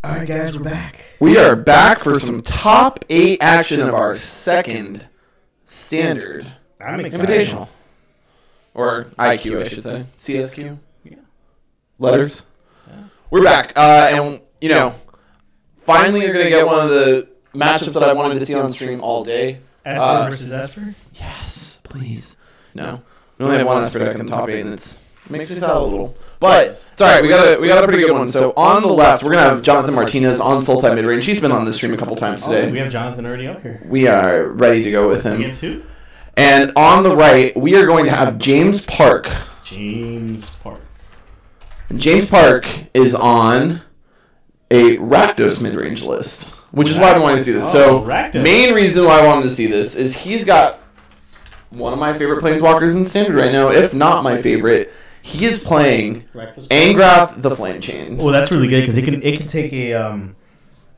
All right, guys, we're back. We are back for some top 8 action of our second standard invitational. Or IQ, I should say. CSQ? Yeah. Letters? Yeah. We're back. And, you know, finally you're going to get one of the matchups that I wanted to see on stream all day. Esper versus Esper? Yes, please. No. We only have one Esper deck in the top 8, and it makes me sad a little. But it's all right. We got a pretty good one. So on the left, we're gonna have Jonathan Martinez on Sultai midrange. He's been on the stream a couple times today. Oh, we have Jonathan already up here. We are ready to go with him. Against who? And on the right, we are going to have James Park. James Park. And James Park is on a Rakdos midrange list, which is why I wanted to see this. So Rakdos. Main reason why I wanted to see this is he's got one of my favorite planeswalkers in Standard right now, if not my favorite. He is playing Angrath the Flame Chain. Oh, that's really good because it can take a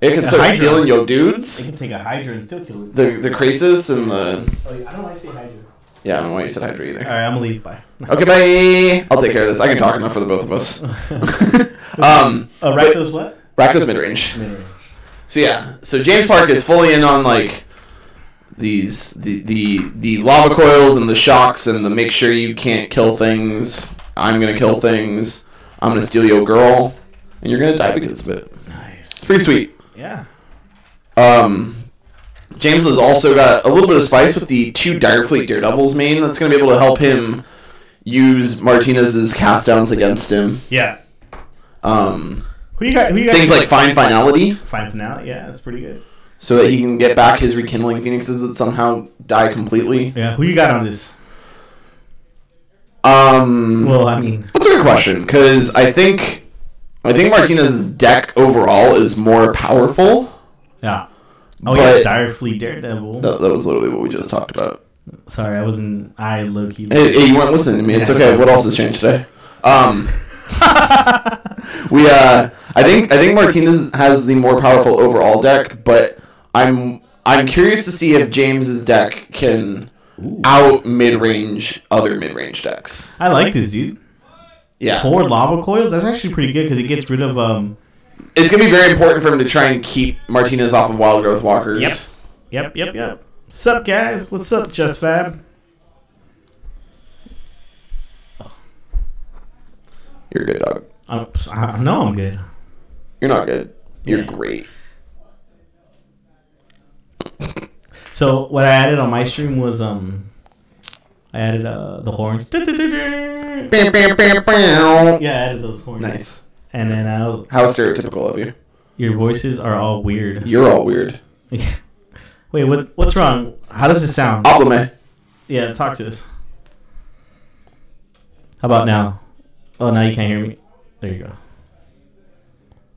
It can start Hydra. stealing your dudes. It can take a Hydra and still kill it. The Krasis and the... Oh, I don't like to say Hydra. Yeah, I don't know why you said Hydra either. All right, I'm gonna leave. Bye. Okay, bye. I'll take care of this. I can talk enough for the both of us. Rakdos what? Rakdos midrange. Midrange. So yeah, so James Park is fully in on like these the lava coils and the shocks and the make sure you can't kill things. I'm gonna kill things. I'm gonna steal your girl, and you're gonna die because of it. Nice. It's pretty sweet. Yeah. James has also got a little bit of spice with the 2 Direfleet Daredevils main that's going to be able to help him use Martinez's cast downs against him. Yeah. Who you got? Things like Fine Finality. Fine Finality, yeah, that's pretty good. So that he can get back his Rekindling Phoenixes that somehow die completely. Yeah, who you got on this? Well, I mean... That's a good question, because I think Martinez's deck overall is more powerful. Yeah. Oh, yeah, Direfleet Daredevil. That was literally what we just talked about. Sorry, I wasn't... I low-key... Hey, you weren't listening to me. It's okay. What else has changed today? I think Martinez has the more powerful overall deck, but I'm curious to see if James's deck can out mid-range other mid-range decks. I like this, dude. Yeah. 4 lava coils? That's actually pretty good because it gets rid of... It's going to be very important for him to try and keep Martinez off of Wild Growth Walkers. Yep. Sup, guys? What's up, Just Fab? You're good, dog. I know I'm good. You're not good. You're great. So what I added on my stream was I added the horns. Yeah, I added those horns. Nice. And then how stereotypical of you. Your voices are all weird. You're all weird. Wait, what's wrong? How does it sound? Oblame. Yeah, talk to us. How about now? Oh, now you can't hear me. There you go.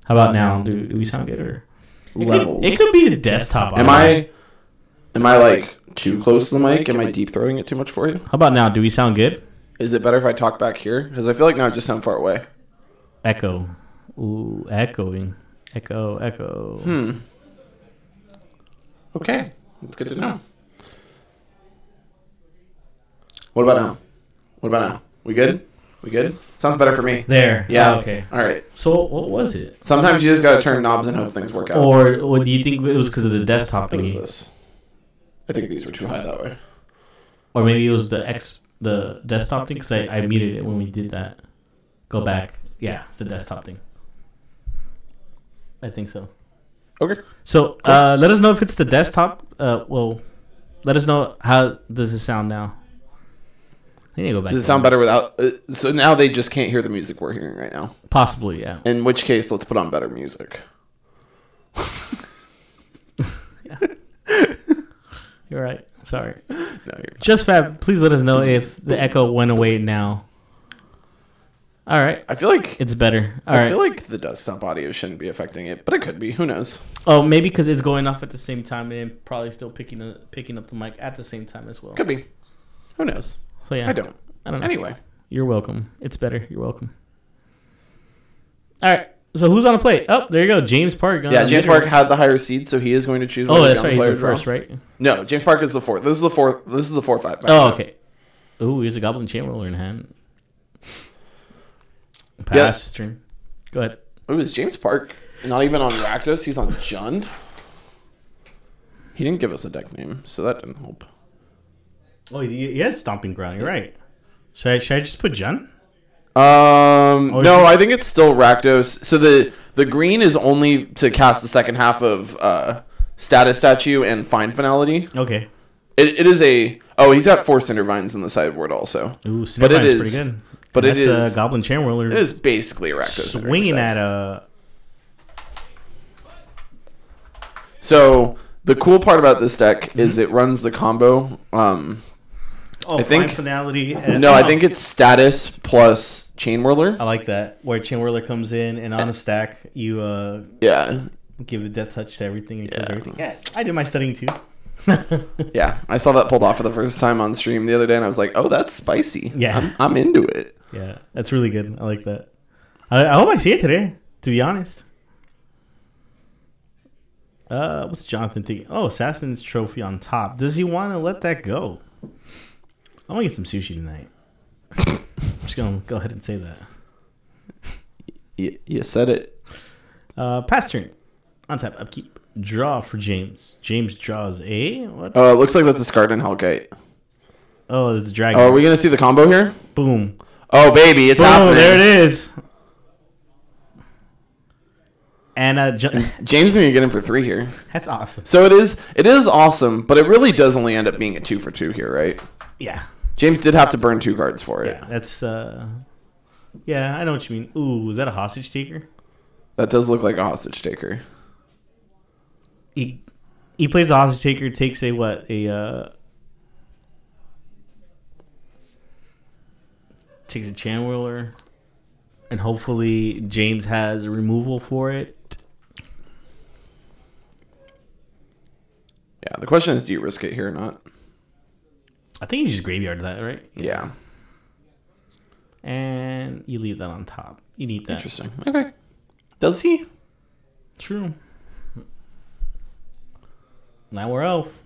How about now? Do we sound good or? Levels. It could be the desktop. Am I like too close to the mic? Am I deep throating it too much for you? How about now? Do we sound good? Is it better if I talk back here? Because I feel like now I just sound far away. Echo. Ooh, echoing. Echo. Okay. That's good to know. What about now? We good? Sounds better for me. There. Yeah. Oh, okay. All right. So what was it? Sometimes you just got to turn knobs and hope things work out. Or do you think it was because of the desktop What was thingy? this? I think these were too high that way. Or maybe it was the desktop thing because I muted it when we did that. Go back. Yeah, it's the desktop thing. I think so. Okay. So let us know if it's the desktop. Let us know how does it sound now. I need to go back. Does it sound better without? So now they just can't hear the music we're hearing right now. Possibly, yeah. In which case, let's put on better music. Yeah. You're right. Sorry. No, you're fine. Just Fab, please let us know if the echo went away now. All right. I feel like It's better. I feel like the desktop audio shouldn't be affecting it, but it could be. Who knows? Oh, maybe because it's going off at the same time and probably still picking up the mic at the same time as well. Could be. Who knows? So yeah. I don't know. Anyway. You're welcome. It's better. You're welcome. All right. So who's on the plate? Oh, there you go. James Park. Yeah, James Park had the higher seed, so he is going to choose. Oh, that's right. He's the first, right? No, James Park is the fourth. This is the 4/5. Oh, okay. Ooh, he's a Goblin Chamberlain in hand. Pass turn. Go ahead. It was James Park. Not even on Rakdos. He's on Jund. He didn't give us a deck name, so that didn't help. Oh, he has Stomping Ground. You're right. Should I just put Jund? No, I think it's still Rakdos. So the green is only to cast the second half of Status Statue and Find Finality. Okay. It is a... Oh, he's got 4 Cindervines on the sideboard also. Ooh, Cindervine's pretty good. But that's it is... Goblin Chainwhirler. It is basically a Rakdos. Swinging at a... So, the cool part about this deck is it runs the combo. I think Finality. I think it's Status plus Chainwhirler. I like that. Where Chainwhirler comes in and on a stack, you give a death touch to everything and kills everything. Yeah, I did my studying too. Yeah, I saw that pulled off for the first time on stream the other day, and I was like, "Oh, that's spicy." Yeah, I'm into it. Yeah, that's really good. I like that. I hope I see it today. To be honest. What's Jonathan thinking? Oh, Assassin's Trophy on top. Does he want to let that go? I'm gonna get some sushi tonight. I'm just gonna go ahead and say that. You said it. Pass turn. On tap, upkeep. Draw for James. James draws a what? Oh, it looks like that's a Skardan Hellkite. Oh, there's a dragon. Oh, are we gonna see the combo here? Boom. Oh, baby, it's happening. There it is. And James is gonna get him for 3 here. That's awesome. So it is awesome, but it really does only end up being a 2 for 2 here, right? Yeah. James did have to burn 2 cards for it. Yeah, that's yeah, I know what you mean. Ooh, is that a hostage taker? That does look like a hostage taker. He plays a hostage taker, takes a what? Takes a Chainwhirler, and hopefully James has a removal for it. Yeah, the question is, do you risk it here or not? I think you just graveyard that, right? Yeah. And you leave that on top. You need that. Interesting. Okay. Does he? True. Now we're elf.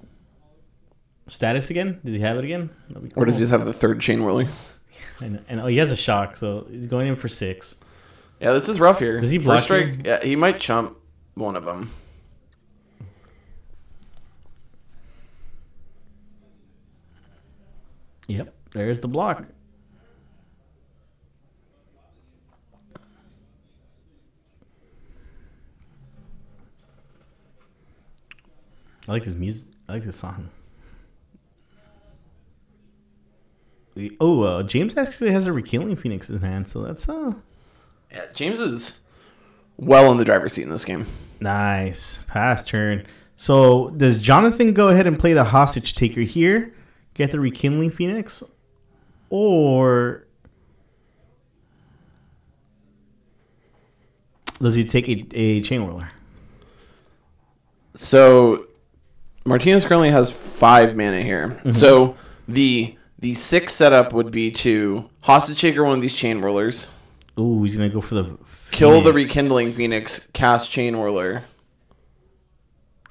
Status again? Does he have it again? Cool. Or does he just have the 3rd Chainwhirling? And he has a shock, so he's going in for 6. Yeah, this is rough here. Does he block? First strike? Yeah, he might chump one of them. Yep, there's the block. I like his music. I like this song. James actually has a Rekindling Phoenix in hand, so that's Yeah, James is well in the driver's seat in this game. Nice. Pass turn. So does Jonathan go ahead and play the hostage taker here? Get the Rekindling Phoenix? Or does he take a Chainwhirler? So Martinez currently has 5 mana here. Mm-hmm. So the 6 setup would be to hostage taker one of these Chainwhirlers. Ooh, he's gonna go for the kill the Rekindling Phoenix, cast Chainwhirler.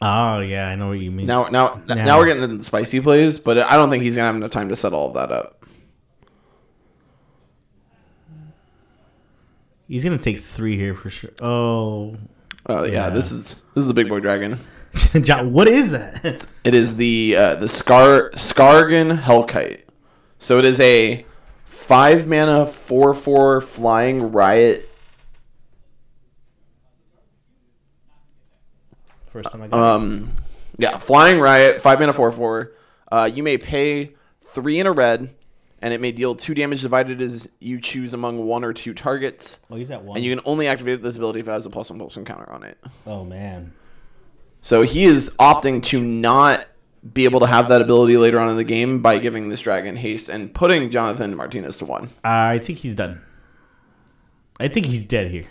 Oh yeah, I know what you mean. Now we're getting into the spicy plays, but I don't think he's gonna have enough time to set all of that up. He's gonna take 3 here for sure. Oh yeah, this is the big boy dragon. John, what is that? It is the Skargan Hellkite. So it is a 5 mana 4/4 flying riot. First time I got yeah, flying riot, 5 mana 4/4. You may pay 3 in a red, and it may deal 2 damage divided as you choose among 1 or 2 targets. Oh, he's at 1. And you can only activate this ability if it has a +1/+1 counter on it. Oh man. So he is opting to not be able to have that ability later on in the game by giving this dragon haste and putting Jonathan Martinez to 1. I think he's done. I think he's dead here.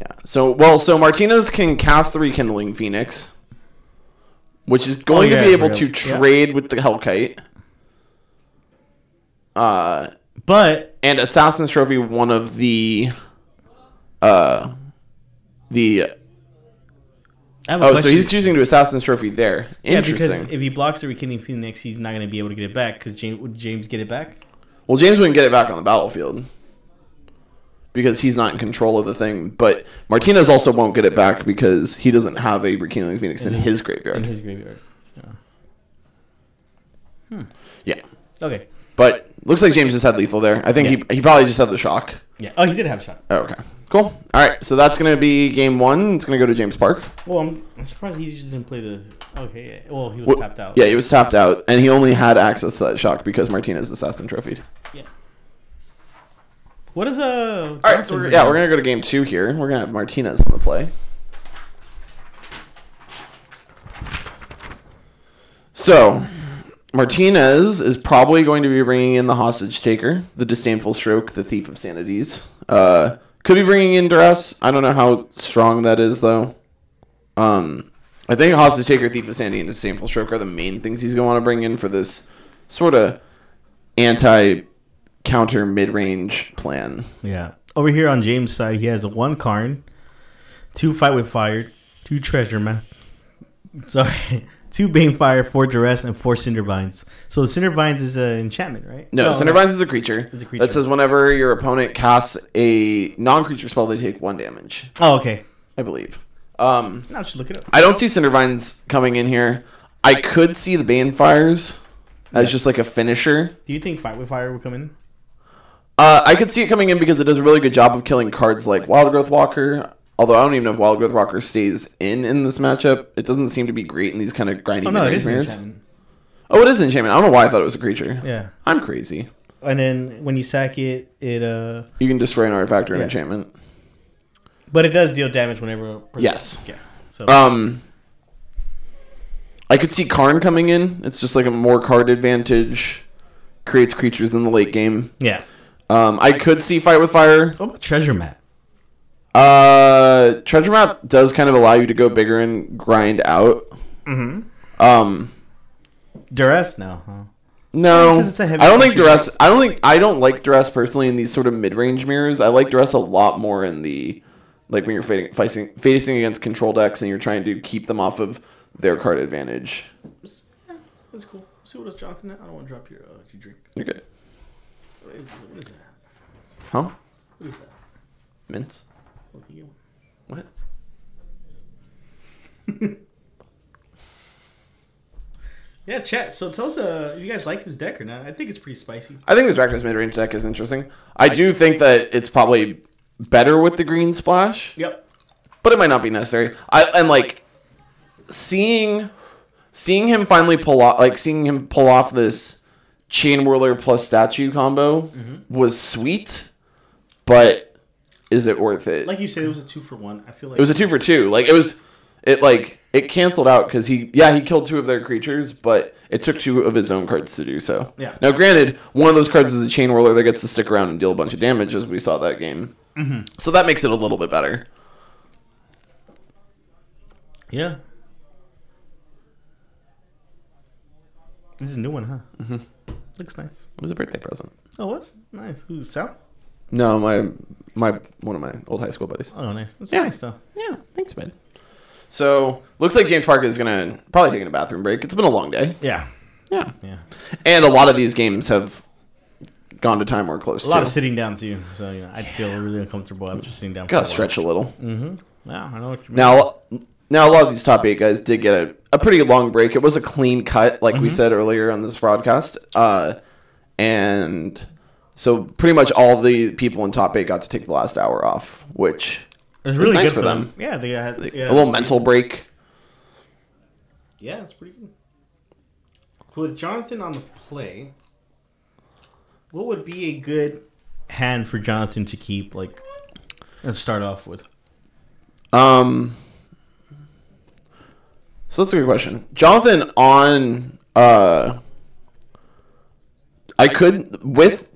Yeah. So Martinez can cast the Rekindling Phoenix, which is going to be able to trade with the Hellkite. But and Assassin's Trophy one of the so he's choosing to Assassin's Trophy there. Interesting. Yeah, because if he blocks the Rekindling Phoenix, he's not going to be able to get it back. Because would James get it back? Well, James wouldn't get it back on the battlefield. because he's not in control of the thing. But Martinez also won't get it back because he doesn't have a Rekindling Phoenix in his graveyard. In his graveyard. Yeah. Yeah. Okay. But looks like James just had lethal there. I think he probably just had the shock. Yeah. Oh, he did have a shot. Oh, okay. Cool. All right. So that's going to be game 1. It's going to go to James Park. Well, I'm surprised he just didn't play the. Okay. Yeah. Well, he was tapped out. Yeah, he was tapped out, and he only had access to that shock because Martinez Assassin trophied. Yeah. What is All right. So we're going to go to game 2 here. We're going to have Martinez on the play. So Martinez is probably going to be bringing in the Hostage Taker, the Disdainful Stroke, the Thief of Sanities. Could be bringing in Duress. I don't know how strong that is, though. I think Hostage Taker, Thief of Sanity, and Disdainful Stroke are the main things he's going to want to bring in for this sort of anti-counter mid-range plan. Yeah. Over here on James' side, he has 1 Karn, 2 Fight with Fire, 2 Treasure Map. Sorry. 2 Banefire, 4 Duress, and 4 Cindervines. So the Cindervines is an enchantment, right? No, Cindervines is a creature. It's a creature. That says whenever your opponent casts a non-creature spell, they take 1 damage. Oh, okay. I believe. No, just look it up. I don't see Cindervines coming in here. I could see the Banefires as just like a finisher. Do you think Fight with Fire will come in? I could see it coming in because it does a really good job of killing cards like Wild Growth Walker. Although I don't even know if Wild Growth Walker stays in this matchup. It doesn't seem to be great in these kind of grindy mirrors. Oh, it is an enchantment. I don't know why I thought it was a creature. Yeah. I'm crazy. And then when you sack it, you can destroy an artifact or an enchantment. But it does deal damage whenever. Yes. Yeah. So. I could see Karn coming in. It's just like a more card advantage. Creates creatures in the late game. Yeah. I could see Fight with Fire. What about Treasure Map? Treasure Map does kind of allow you to go bigger and grind out. Mm-hmm. Duress? No. Huh? No, I don't think Duress. I don't like Duress personally in these sort of mid-range mirrors. I like Duress a lot more in the when you're facing against control decks and you're trying to keep them off of their card advantage. Yeah, that's cool. See what else, Jonathan? I don't want to drop your drink. You're good. What is that? Huh? What is that? Mints. What? Yeah, chat. So tell us if you guys like this deck or not. I think it's pretty spicy. I think this Rakdos mid-range deck is interesting. I do think that it's probably better with the green splash. Yep. But it might not be necessary. Seeing him finally pull off this Chain Whirler plus statue combo was sweet, but is it worth it? Like you said, it was a 2-for-1. I feel like it was a 2-for-2. It canceled out because he killed 2 of their creatures, but it took 2 of his own cards to do so. Yeah. Now, granted, one of those cards is a Chain Whirler that gets to stick around and deal a bunch of damage, as we saw that game. Mm-hmm. So that makes it a little bit better. Yeah. This is a new one, huh? Mm-hmm. Looks nice. It was a birthday present. Oh, what's nice? Who's Sal? No, one of my old high school buddies. Oh, nice. That's nice though. Yeah, thanks, man. So looks like James Parker is gonna probably take a bathroom break. It's been a long day. Yeah. Yeah. And a lot of these games have gone to time we're close to. A lot of sitting down too. So I'd feel really uncomfortable after sitting down. Gotta stretch a little. Mm-hmm. Yeah, I know what you mean. Now a lot of these top 8 guys did get a pretty long break. It was a clean cut, like we said earlier on this broadcast. And so pretty much all the people in top 8 got to take the last hour off, which it was really nice good for them. Yeah, they had a little mental break. Yeah, it's pretty good. With Jonathan on the play, what would be a good hand for Jonathan to keep, and start off with? So that's a good question. Jonathan on I could with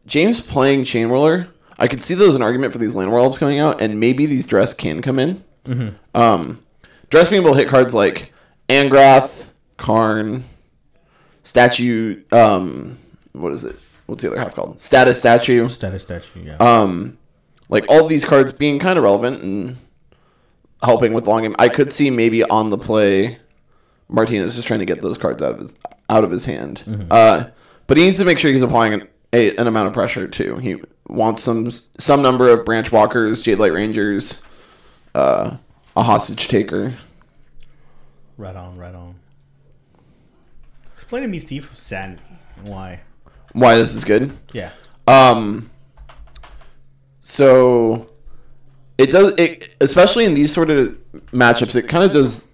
James playing Chain Whirler, I could see there's an argument for these Land Elves coming out, and maybe these Dress can come in. Mm-hmm. Dress being able to hit cards like Angrath, Karn, Statue. What is it? What's the other half called? Status Statue. Status Statue. Yeah. Like all of these cards being kind of relevant and helping with the long game. I could see maybe on the play, Martinez just trying to get those cards out of his hand. Mm-hmm. But he needs to make sure he's applying an amount of pressure too. He wants some number of branch walkers, Jade Light Rangers, a hostage taker. Right on, right on. Explain to me Thief of Sanity and why. Why this is good? Yeah. So it does it, especially in these sort of matchups. It kind of does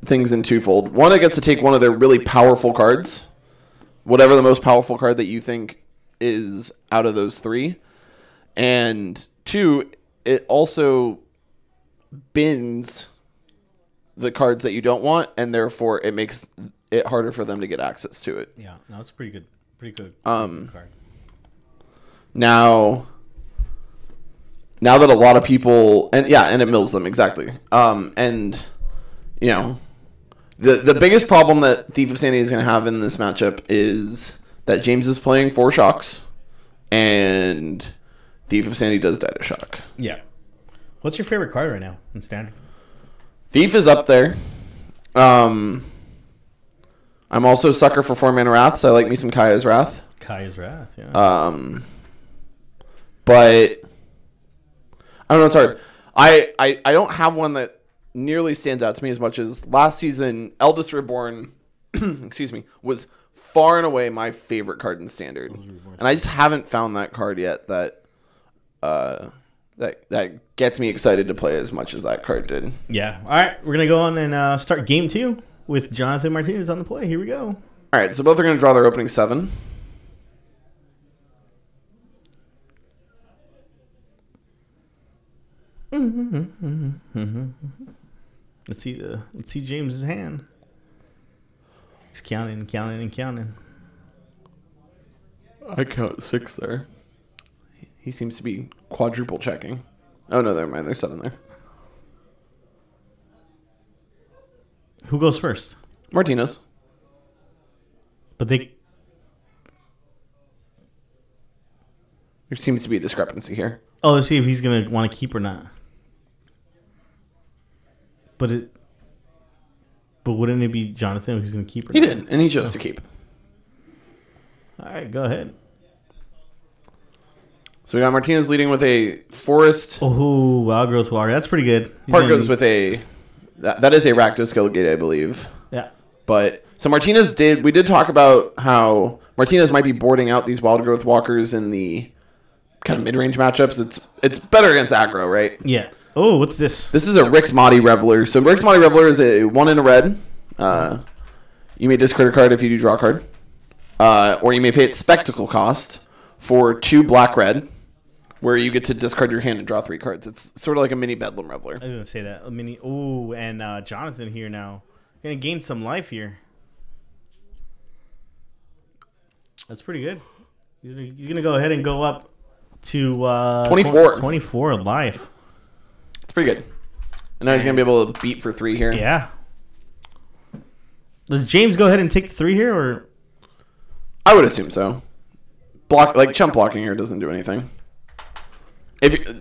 things in twofold. One, it gets to take one of their really powerful cards, whatever the most powerful card that you think is out of those three, and two, it also bins the cards that you don't want, and therefore it makes it harder for them to get access to it. Yeah, no, it's pretty good. Pretty good card. Now that a lot of people and it mills them exactly. And you know, the biggest problem that Thief of Sanity is going to have in this matchup is that James is playing 4 shocks, and Thief of Sanity does die to shock. Yeah. What's your favorite card right now in Standard? Thief is up there. I'm also a sucker for 4-mana Wrath, so I like me some Kaya's Wrath. Kaya's Wrath, yeah. But I don't know, it's hard. I don't have one that nearly stands out to me as much as last season. Eldest Reborn, excuse me, was far and away my favorite card in Standard, and I just haven't found that card yet that gets me excited to play as much as that card did. Yeah. All right, we're gonna go on and start game 2 with Jonathan Martinez on the play. Here we go. All right, so both are going to draw their opening 7. Let's see James's hand. He's counting and counting and counting. I count 6 there. He seems to be quadruple checking. Oh no, never mind. There's 7 there. Who goes first? Martinez. But there seems to be a discrepancy here. Oh, let's see if he's gonna want to keep or not. But wouldn't it be Jonathan who's gonna keep or He not? did, and he chose to keep. All right, go ahead. So we got Martinez leading with a Forest. Oh, Wild Growth Walker. That's pretty good. Part goes with a... That is a Rakdos Guildgate, I believe. Yeah. But so Martinez we did talk about how Martinez might be boarding out these Wild Growth Walkers in the kind of mid-range matchups. It's better against aggro, right? Yeah. Oh, what's this? This is a Rix Modi Reveler. So Rix Modi Reveler is a 1 in a red. You may discard a card if you do draw a card. Or you may pay its spectacle cost for 2 black-red, where you get to discard your hand and draw 3 cards. It's sort of like a mini Bedlam Reveler. I was going to say that. A mini. Ooh, and Jonathan here now. Going to gain some life here. That's pretty good. He's going to go ahead and go up to 24. 24 life. It's pretty good. And now he's going to be able to beat for 3 here. Yeah. Does James go ahead and take the 3 here, or? I would assume so. Chump blocking here doesn't do anything.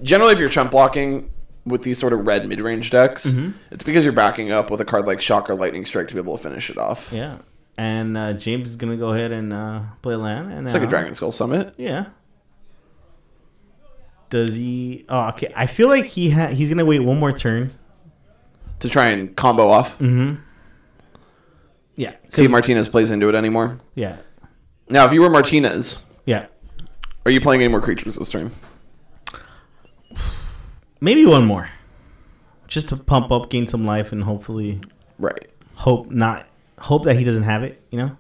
Generally, if you're chump blocking with these sort of red mid-range decks, it's because you're backing up with a card like Shock or Lightning Strike to be able to finish it off. Yeah. And James is going to go ahead and play land. And it's like a Dragon Skull Summit. Yeah. Does he... Oh, okay. I feel like he's going to wait one more turn. To try and combo off? Mm-hmm. Yeah. See if Martinez plays into it anymore? Yeah. Now, if you were Martinez... Yeah. Are you playing any more creatures this turn? Maybe one more. Just to pump up, gain some life, and hopefully... Right. Hope that he doesn't have it, you know?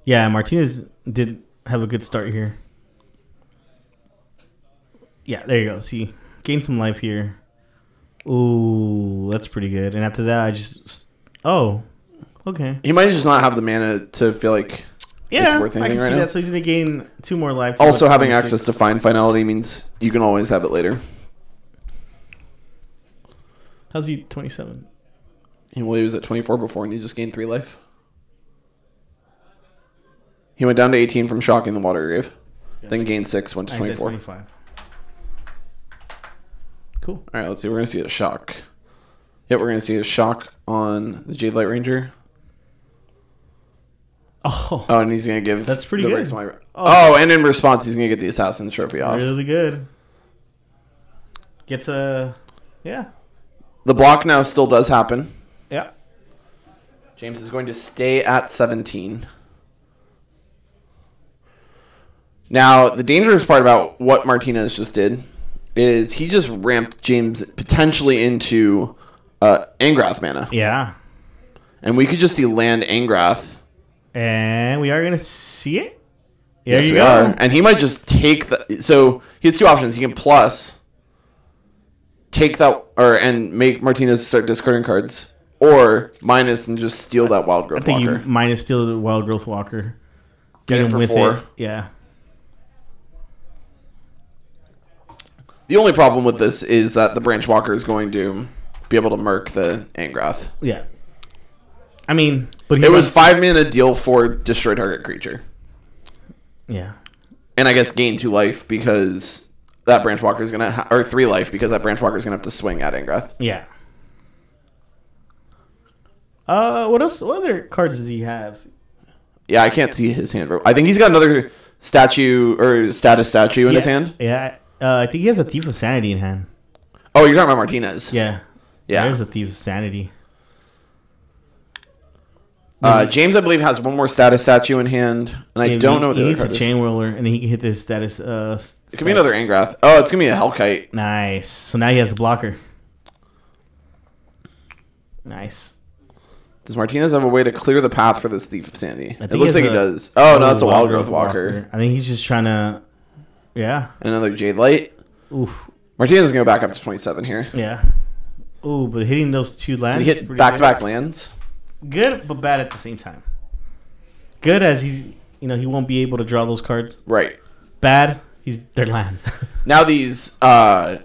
Yeah, Martinez did have a good start here. Yeah, there you go. See, gain some life here. Ooh, that's pretty good. And after that, I just... Oh, okay. He might just not have the mana to feel like it's worth anything right now. That. So he's going to gain 2 more life. Also, having access to Find Finality means you can always have it later. How's he 27? He was at 24 before, and he just gained 3 life. He went down to 18 from Shocking the Water Grave. Yeah. Then gained 6, went to 24. 25. Cool. All right, let's see. We're going to see a Shock. Yep, we're going to see a Shock on the Jade Light Ranger. Oh, Oh, and he's gonna give. That's pretty the good. Rex Miner. Oh. Oh, and in response, he's gonna get the Assassin's Trophy off. really good. Gets a, yeah. The block now still does happen. Yeah. James is going to stay at 17. Now, the dangerous part about what Martinez just did is he just ramped James potentially into Angrath mana. Yeah. And we could just see land Angrath. And we are going to see it. Yes, we are. And he might just take the... So, he has two options. He can plus... take that and make Martinez start discarding cards, or minus and just steal that Wild Growth I think Walker. you minus steal the Wild Growth Walker. Get him for 4. Yeah. The only problem with this is that the Branch Walker is going to be able to murk the Angrath. Yeah. I mean, but It was 5 mana deal for destroy target creature, Yeah. and I guess gain 2 life because that Branch Walker is gonna or 3 life because that Branch Walker is gonna have to swing at Angrath. Yeah. What else? What other cards does he have? Yeah, I can't see his hand. I think he's got another statue or status statue in his hand. Yeah. I think he has a Thief of Sanity in hand. Oh, you're talking about Martinez. Yeah. Yeah. There's a Thief of Sanity. James, I believe, has one more status statue in hand, and I don't know what the he other needs a card is. Chain Whirler, and then he can hit this status. It could be another Angrath. Oh, it's gonna be a Hellkite. Nice. So now he has a blocker. Nice. Does Martinez have a way to clear the path for this Thief of Sanity? I It think looks he like has he does. Oh no, that's a Wild Growth Walker. I think he's just trying to. Yeah. Another Jade Light. Oof. Martinez is gonna go back up to 27 here. Yeah. Ooh, but hitting those 2 lands. Did he is hit pretty back-to-back lands? Good, but bad at the same time. Good as he won't be able to draw those cards. Right. Bad, they're land. Now these, like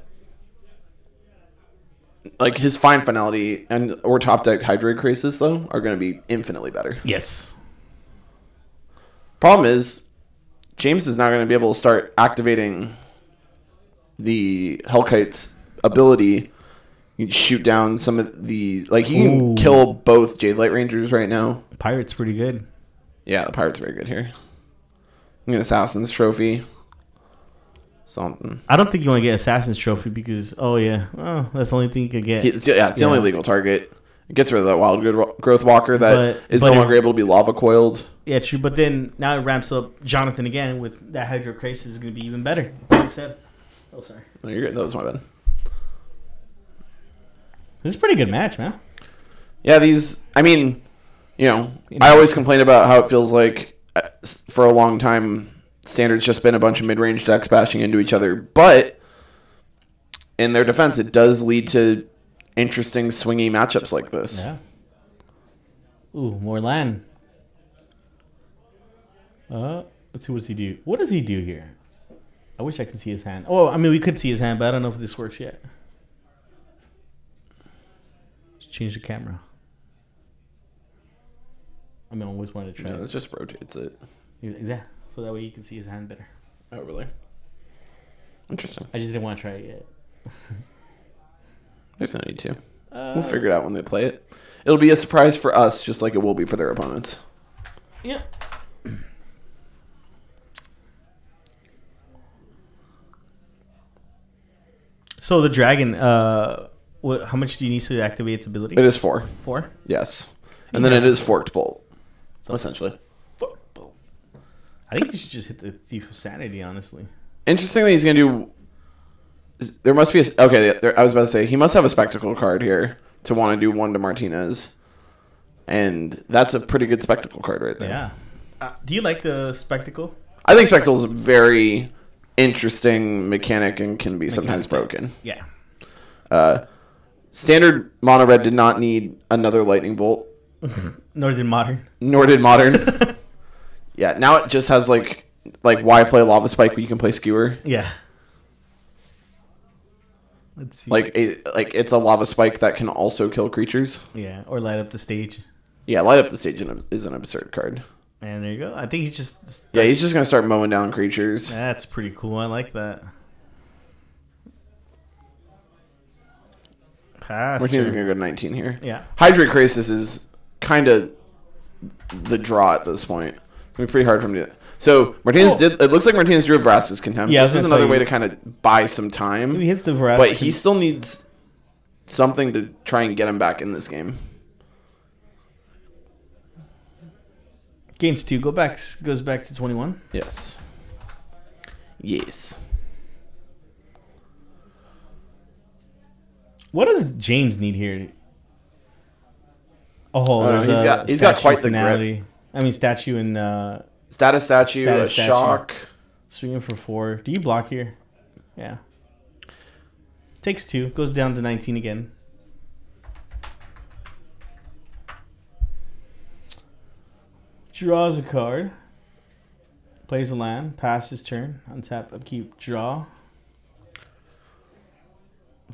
his Fine Finality or top deck Hydroid Crisis though are going to be infinitely better. Yes. Problem is, James is not going to be able to start activating the Hellkite's ability. You can shoot down some of the he can kill both Jade Light Rangers right now. Pirate's pretty good. Yeah, the Pirate's very good here. I'm going to Assassin's Trophy. Something. I don't think you want to get Assassin's Trophy because, that's the only thing you could get. It's the only legal target. It gets rid of that Wild Growth Walker that is no longer able to be lava coiled. Yeah, true. But then now it ramps up Jonathan again with that Hydro Crisis is going to be even better. Like you said. Oh, sorry. No, you're good. That was my bad. This is a pretty good match, man. Yeah, I always complain about how it feels like for a long time Standard's just been a bunch of mid-range decks bashing into each other, but in their defense, it does lead to interesting swingy matchups like this. Yeah. Ooh, more land. Let's see, what does he do? What does he do here? I wish I could see his hand. Oh, I mean, we could see his hand, but I don't know if this works yet. Just change the camera. I mean, I always wanted to try It just rotates it. Yeah, so that way you can see his hand better. Oh, really? Interesting. I just didn't want to try it yet. There's no need to. We'll figure it out when they play it. It'll be a surprise for us, just like it will be for their opponents. Yeah. So the dragon, how much do you need to activate its ability? It is 4. 4? Yes. And then it is Forked Bolt, essentially. I think you should just hit the Thief of Sanity, honestly. Interestingly, he's going to do... There must be I was about to say, he must have a Spectacle card here to want to do 1 to Martinez. And that's a pretty good Spectacle card right there. Yeah. Do you like the Spectacle? I think Spectacle is a very interesting mechanic and can be sometimes broken. Yeah. Standard Mono Red did not need another Lightning Bolt. Nor did Modern. Nor did Modern. Yeah, now it just has like why play Lava Spike but you can play Skewer. Yeah. Let's see. It's a Lava Spike that can also kill creatures. Yeah, or light up the stage. Yeah, Light Up the Stage is an absurd card. And there you go. I think he's just... Yeah, he's just going to start mowing down creatures. That's pretty cool. I like that. Pass. Martinez is going to go to 19 here. Yeah. Hydroid Crisis is kind of the draw at this point. It's gonna be pretty hard for him to. So Martinez did. It looks like Martinez drew a Vraska's Contempt. Yeah, this is another way to kind of buy some time. He hits the Vraska, but he still needs something to try and get him back in this game. Gains 2. Goes back to 21. Yes. Yes. What does James need here? Oh, no, he's got quite the grip. I mean, statue and status statue, a shock. Swinging for 4. Do you block here? Yeah. Takes 2. Goes down to 19 again. Draws a card. Plays a land. Pass his turn. Untap, upkeep, draw.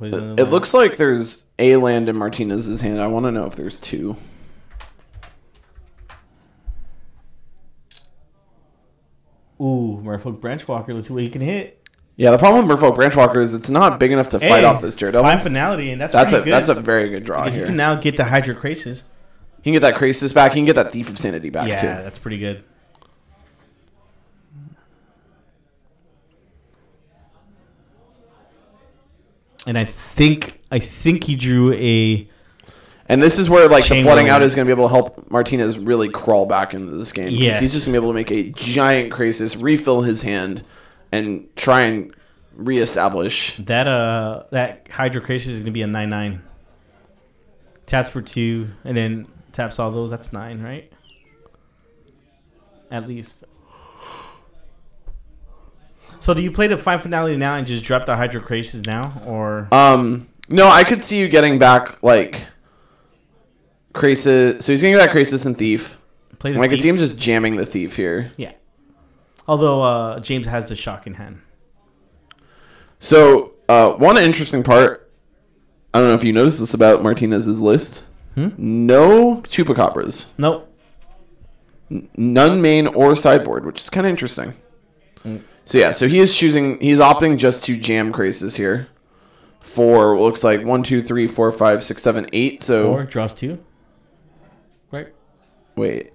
It looks like there's a land in Martinez's hand. I want to know if there's 2. Ooh, Merfolk Branchwalker. Let's see what he can hit. Yeah, the problem with Merfolk Branchwalker is it's not big enough to fight off this Daredevil. 5 Finality, and that's pretty good. That's a very good draw because here. You can now get the Hydrocrasis. He can get that Krasis back. He can get that Thief of Sanity back, too. Yeah, that's pretty good. And I think he drew a... And this is where like the flooding out is going to be able to help Martinez really crawl back into this game. Yes. He's just going to be able to make a giant Krasis, refill his hand, and try and reestablish. That Hydrocrasis is going to be a 9/9. Taps for 2, and then taps all those. That's 9, right? At least. So do you play the 5 Finality now and just drop the Hydrocrasis now, or? No, I could see you getting back like Krasis. So he's getting back Krasis and Thief. And I could see him just jamming the Thief here. Yeah. Although James has the shock in hand. So one interesting part, I don't know if you noticed this about Martinez's list. No Chupacabras. Nope. None main or sideboard, which is kind of interesting. So yeah, so he's opting just to jam Krasis here for what looks like 1, 2, 3, 4, 5, 6, 7, 8. So 4 draws 2. Right. Wait,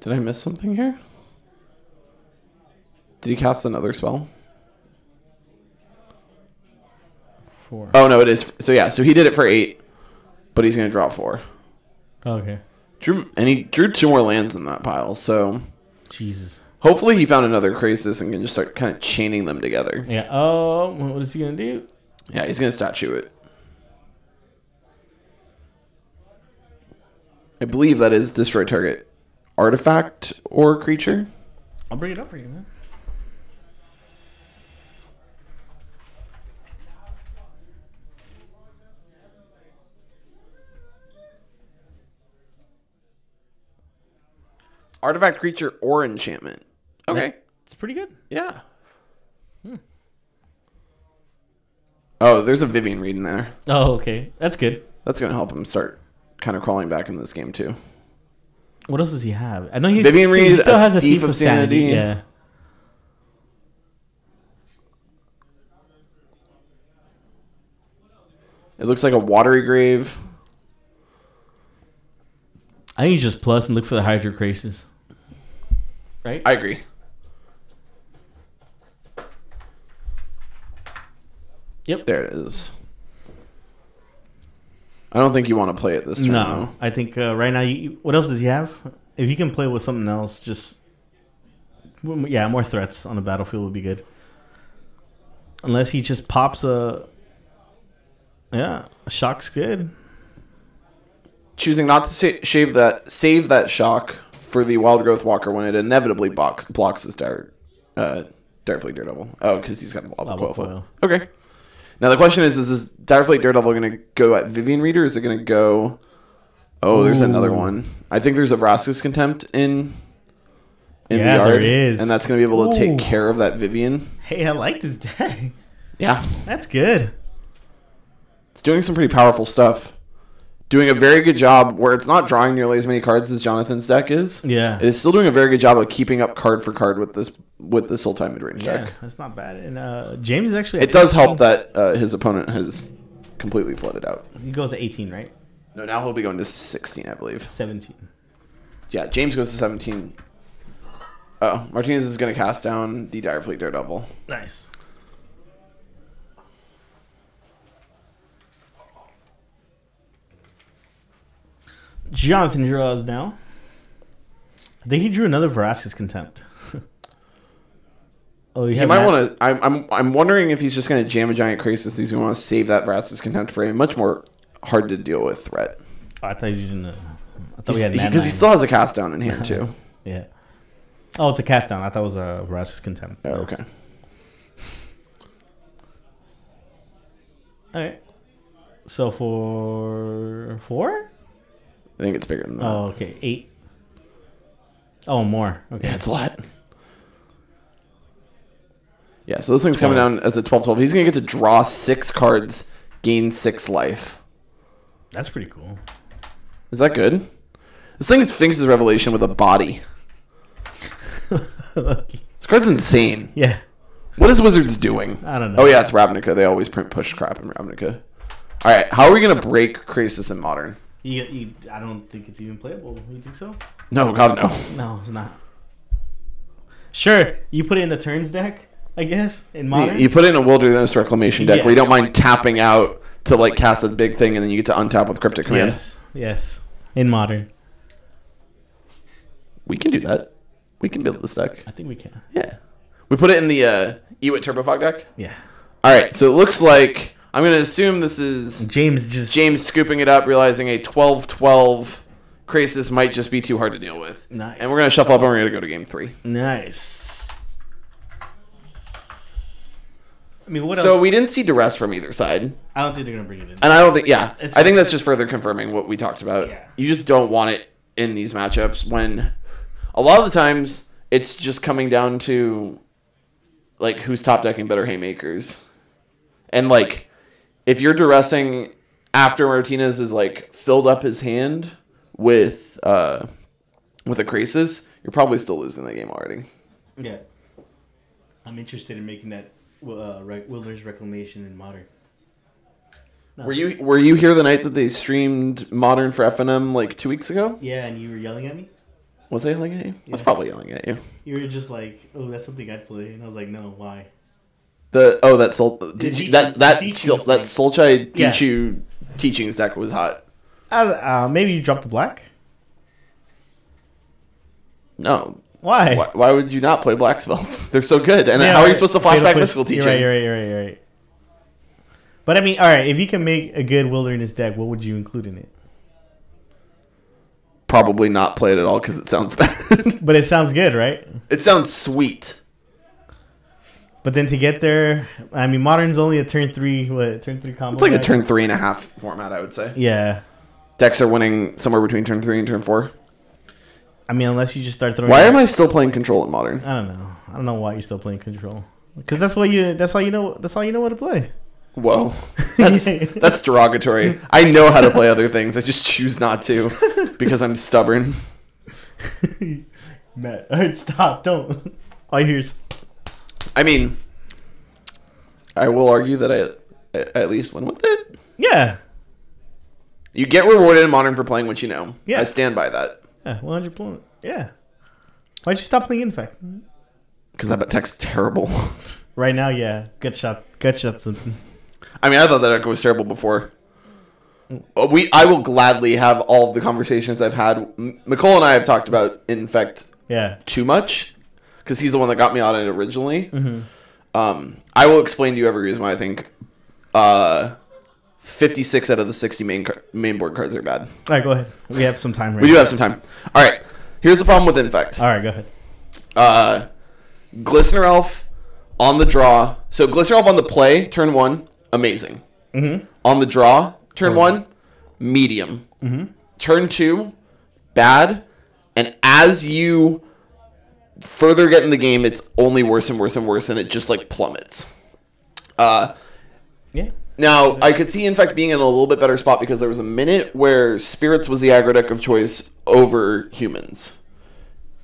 did I miss something here? Did he cast another spell? 4. Oh no, it is. So yeah, so he did it for 8, but he's gonna draw 4. Okay. He drew 2 more lands in that pile. So Jesus. Hopefully he found another Krasis and can just start kind of chaining them together. Yeah. Oh, what is he gonna do? Yeah, he's gonna statue it. I believe that is destroy target artifact or creature. I'll bring it up for you, man. Artifact, creature, or enchantment. Okay. It's pretty good. Yeah. Oh, there's a Vivian Reed in there. Oh, okay. That's good. That's going to help him start kind of crawling back in this game, too. What else does he have? I know he Vivian Reed, still has a Thief of Sanity. Yeah. It looks like a Watery Grave. I think you just plus and look for the Hydrocrasis. Right? I agree. Yep. There it is. I don't think you want to play it this turn. No. I think right now, what else does he have? If you can play with something else, just... Yeah, more threats on the battlefield would be good. Unless he just pops a... Yeah, a shock's good. Choosing not to save that shock for the Wild Growth Walker when it inevitably blocks his Direfleet Daredevil. Oh, because he's got a Lava Coil. Okay. Now the question is this Direfleet Daredevil going to go at Vivian Reed, or is it going to go... Oh, there's another one. I think there's a Vraska's Contempt in the yard. There is. And that's going to be able to take care of that Vivian. Hey, I like this deck. Yeah. That's good. It's doing some pretty powerful stuff. Doing a very good job where it's not drawing nearly as many cards as Jonathan's deck is. Yeah. It is still doing a very good job of keeping up card for card with this Sultai midrange deck. That's not bad. And James is actually... It does help that his opponent has completely flooded out. He goes to 18, right? No, now he'll be going to 16, I believe. 17. Yeah, James goes to 17. Oh, Martinez is going to cast down the Direfleet Daredevil. Nice. Jonathan draws now. I think he drew another Vraska's Contempt. Oh, He might want to. I'm wondering if he's just going to jam a giant Krasis. He's going to want to save that Vraska's Contempt for a much more hard to deal with threat. Oh, I thought he was using the. I thought we had because he still has a cast down in hand too. Yeah. Oh, it's a cast down. I thought it was a Vraska's Contempt. Oh, okay. All right. So for 4? I think it's bigger than that. Oh, okay. 8. Oh, more. Okay. Yeah, it's a lot. Yeah, so this thing's coming down as a 12/12. He's going to get to draw 6 cards, gain 6 life. That's pretty cool. Is that good? This thing is Sphinx's Revelation with a body. This card's insane. Yeah. What is Wizards doing? I don't know. Oh, yeah, it's Ravnica. They always print push crap in Ravnica. All right, how are we going to break Krasis in Modern? I don't think it's even playable. You think so? No, God, no. No, it's not. Sure, you put it in the turns deck, I guess, in Modern. You put it in a Wilderness Reclamation deck Yes. where you don't mind tapping out to like cast a big thing, and then you get to untap with Cryptic Command. Yes, in Modern. We can do that. We can build this deck. I think we can. Yeah. We put it in the Ewit Turbofog deck? Yeah. All right, so it looks like... I'm going to assume this is James scooping it up, realizing a 12/12 Krasis might just be too hard to deal with. Nice. And we're going to shuffle up and we're going to go to game 3. Nice. I mean, what So else? we didn't see duress from either side. I don't think they're going to bring it in. And I don't think... Yeah. It's I think just- that's just further confirming what we talked about. Yeah. You just don't want it in these matchups when... A lot of the times, it's just coming down to... like, who's top decking better haymakers. And, like... If you're duressing after Martinez has like filled up his hand with a Krasis, you're probably still losing the game already. Yeah. I'm interested in making that Wilderness Reclamation in Modern. No. Were you here the night that they streamed Modern for FNM like 2 weeks ago? Yeah, and you were yelling at me? Was I yelling at you? I was Yeah. probably yelling at you. You were just like, oh, that's something I'd play. And I was like, no, why? That Dichu Solchai Yeah. Dichu teachings deck was hot. Maybe you dropped the black? No. Why? Why would you not play black spells? They're so good. And Yeah, how are you supposed to flashback Fatal mystical Push. teachings? You're right. But I mean, all right, if you can make a good Wilderness deck, what would you include in it? Probably not play it at all because it sounds bad. But it sounds good, right? It sounds sweet. But then to get there, I mean, Modern's only a turn 3 combo. It's like a deck? turn 3.5 format, I would say. Yeah. Decks are winning somewhere between turn 3 and turn 4. I mean, unless you just start throwing. Why am I still playing Control at Modern? I don't know why you're still playing Control. Because that's all you know what to play. Whoa, that's derogatory. I know how to play other things. I just choose not to because I'm stubborn. Matt, all right, stop! Don't. All you hear is. I mean, I will argue that I at least win with it. Yeah. You get rewarded in Modern for playing what you know. Yeah. I stand by that. Yeah, 100%. Yeah. Why'd you stop playing Infect? Because that deck's terrible. Right now, yeah. Gut shots. I mean, I thought that deck was terrible before. I will gladly have all of the conversations I've had. Nicole and I have talked about Infect Yeah. too much because he's the one that got me on it originally. Mm-hmm. I will explain to you every reason why I think 56 out of the 60 main board cards are bad. All right, go ahead. We have some time. We do have some time. All right. Here's the problem with Infect. All right, go ahead. Glistener Elf on the draw. So Glistener Elf on the play, turn 1, amazing. Mm-hmm. On the draw, turn 1, medium. Mm-hmm. Turn 2, bad. And as you further get in the game, it's only worse and worse and worse, and it just like plummets. Yeah. Now, I could see Infect being in a little bit better spot because there was a minute where Spirits was the aggro deck of choice over humans.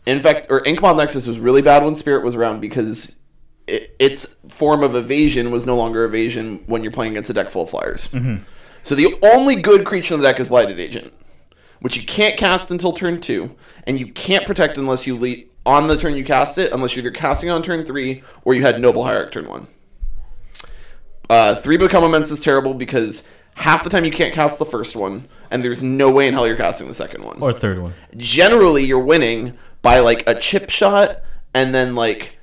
Inkmoth Nexus was really bad when Spirit was around because its form of evasion was no longer evasion when you're playing against a deck full of flyers. Mm-hmm. So the only good creature in the deck is Blighted Agent, which you can't cast until turn 2, and you can't protect unless you on the turn you cast it, unless you're either casting on turn 3 or you had Noble Hierarch turn 1. 3 Become Immense is terrible because half the time you can't cast the first one, and there's no way in hell you're casting the second one. Or third one. Generally, you're winning by like a chip shot, and then like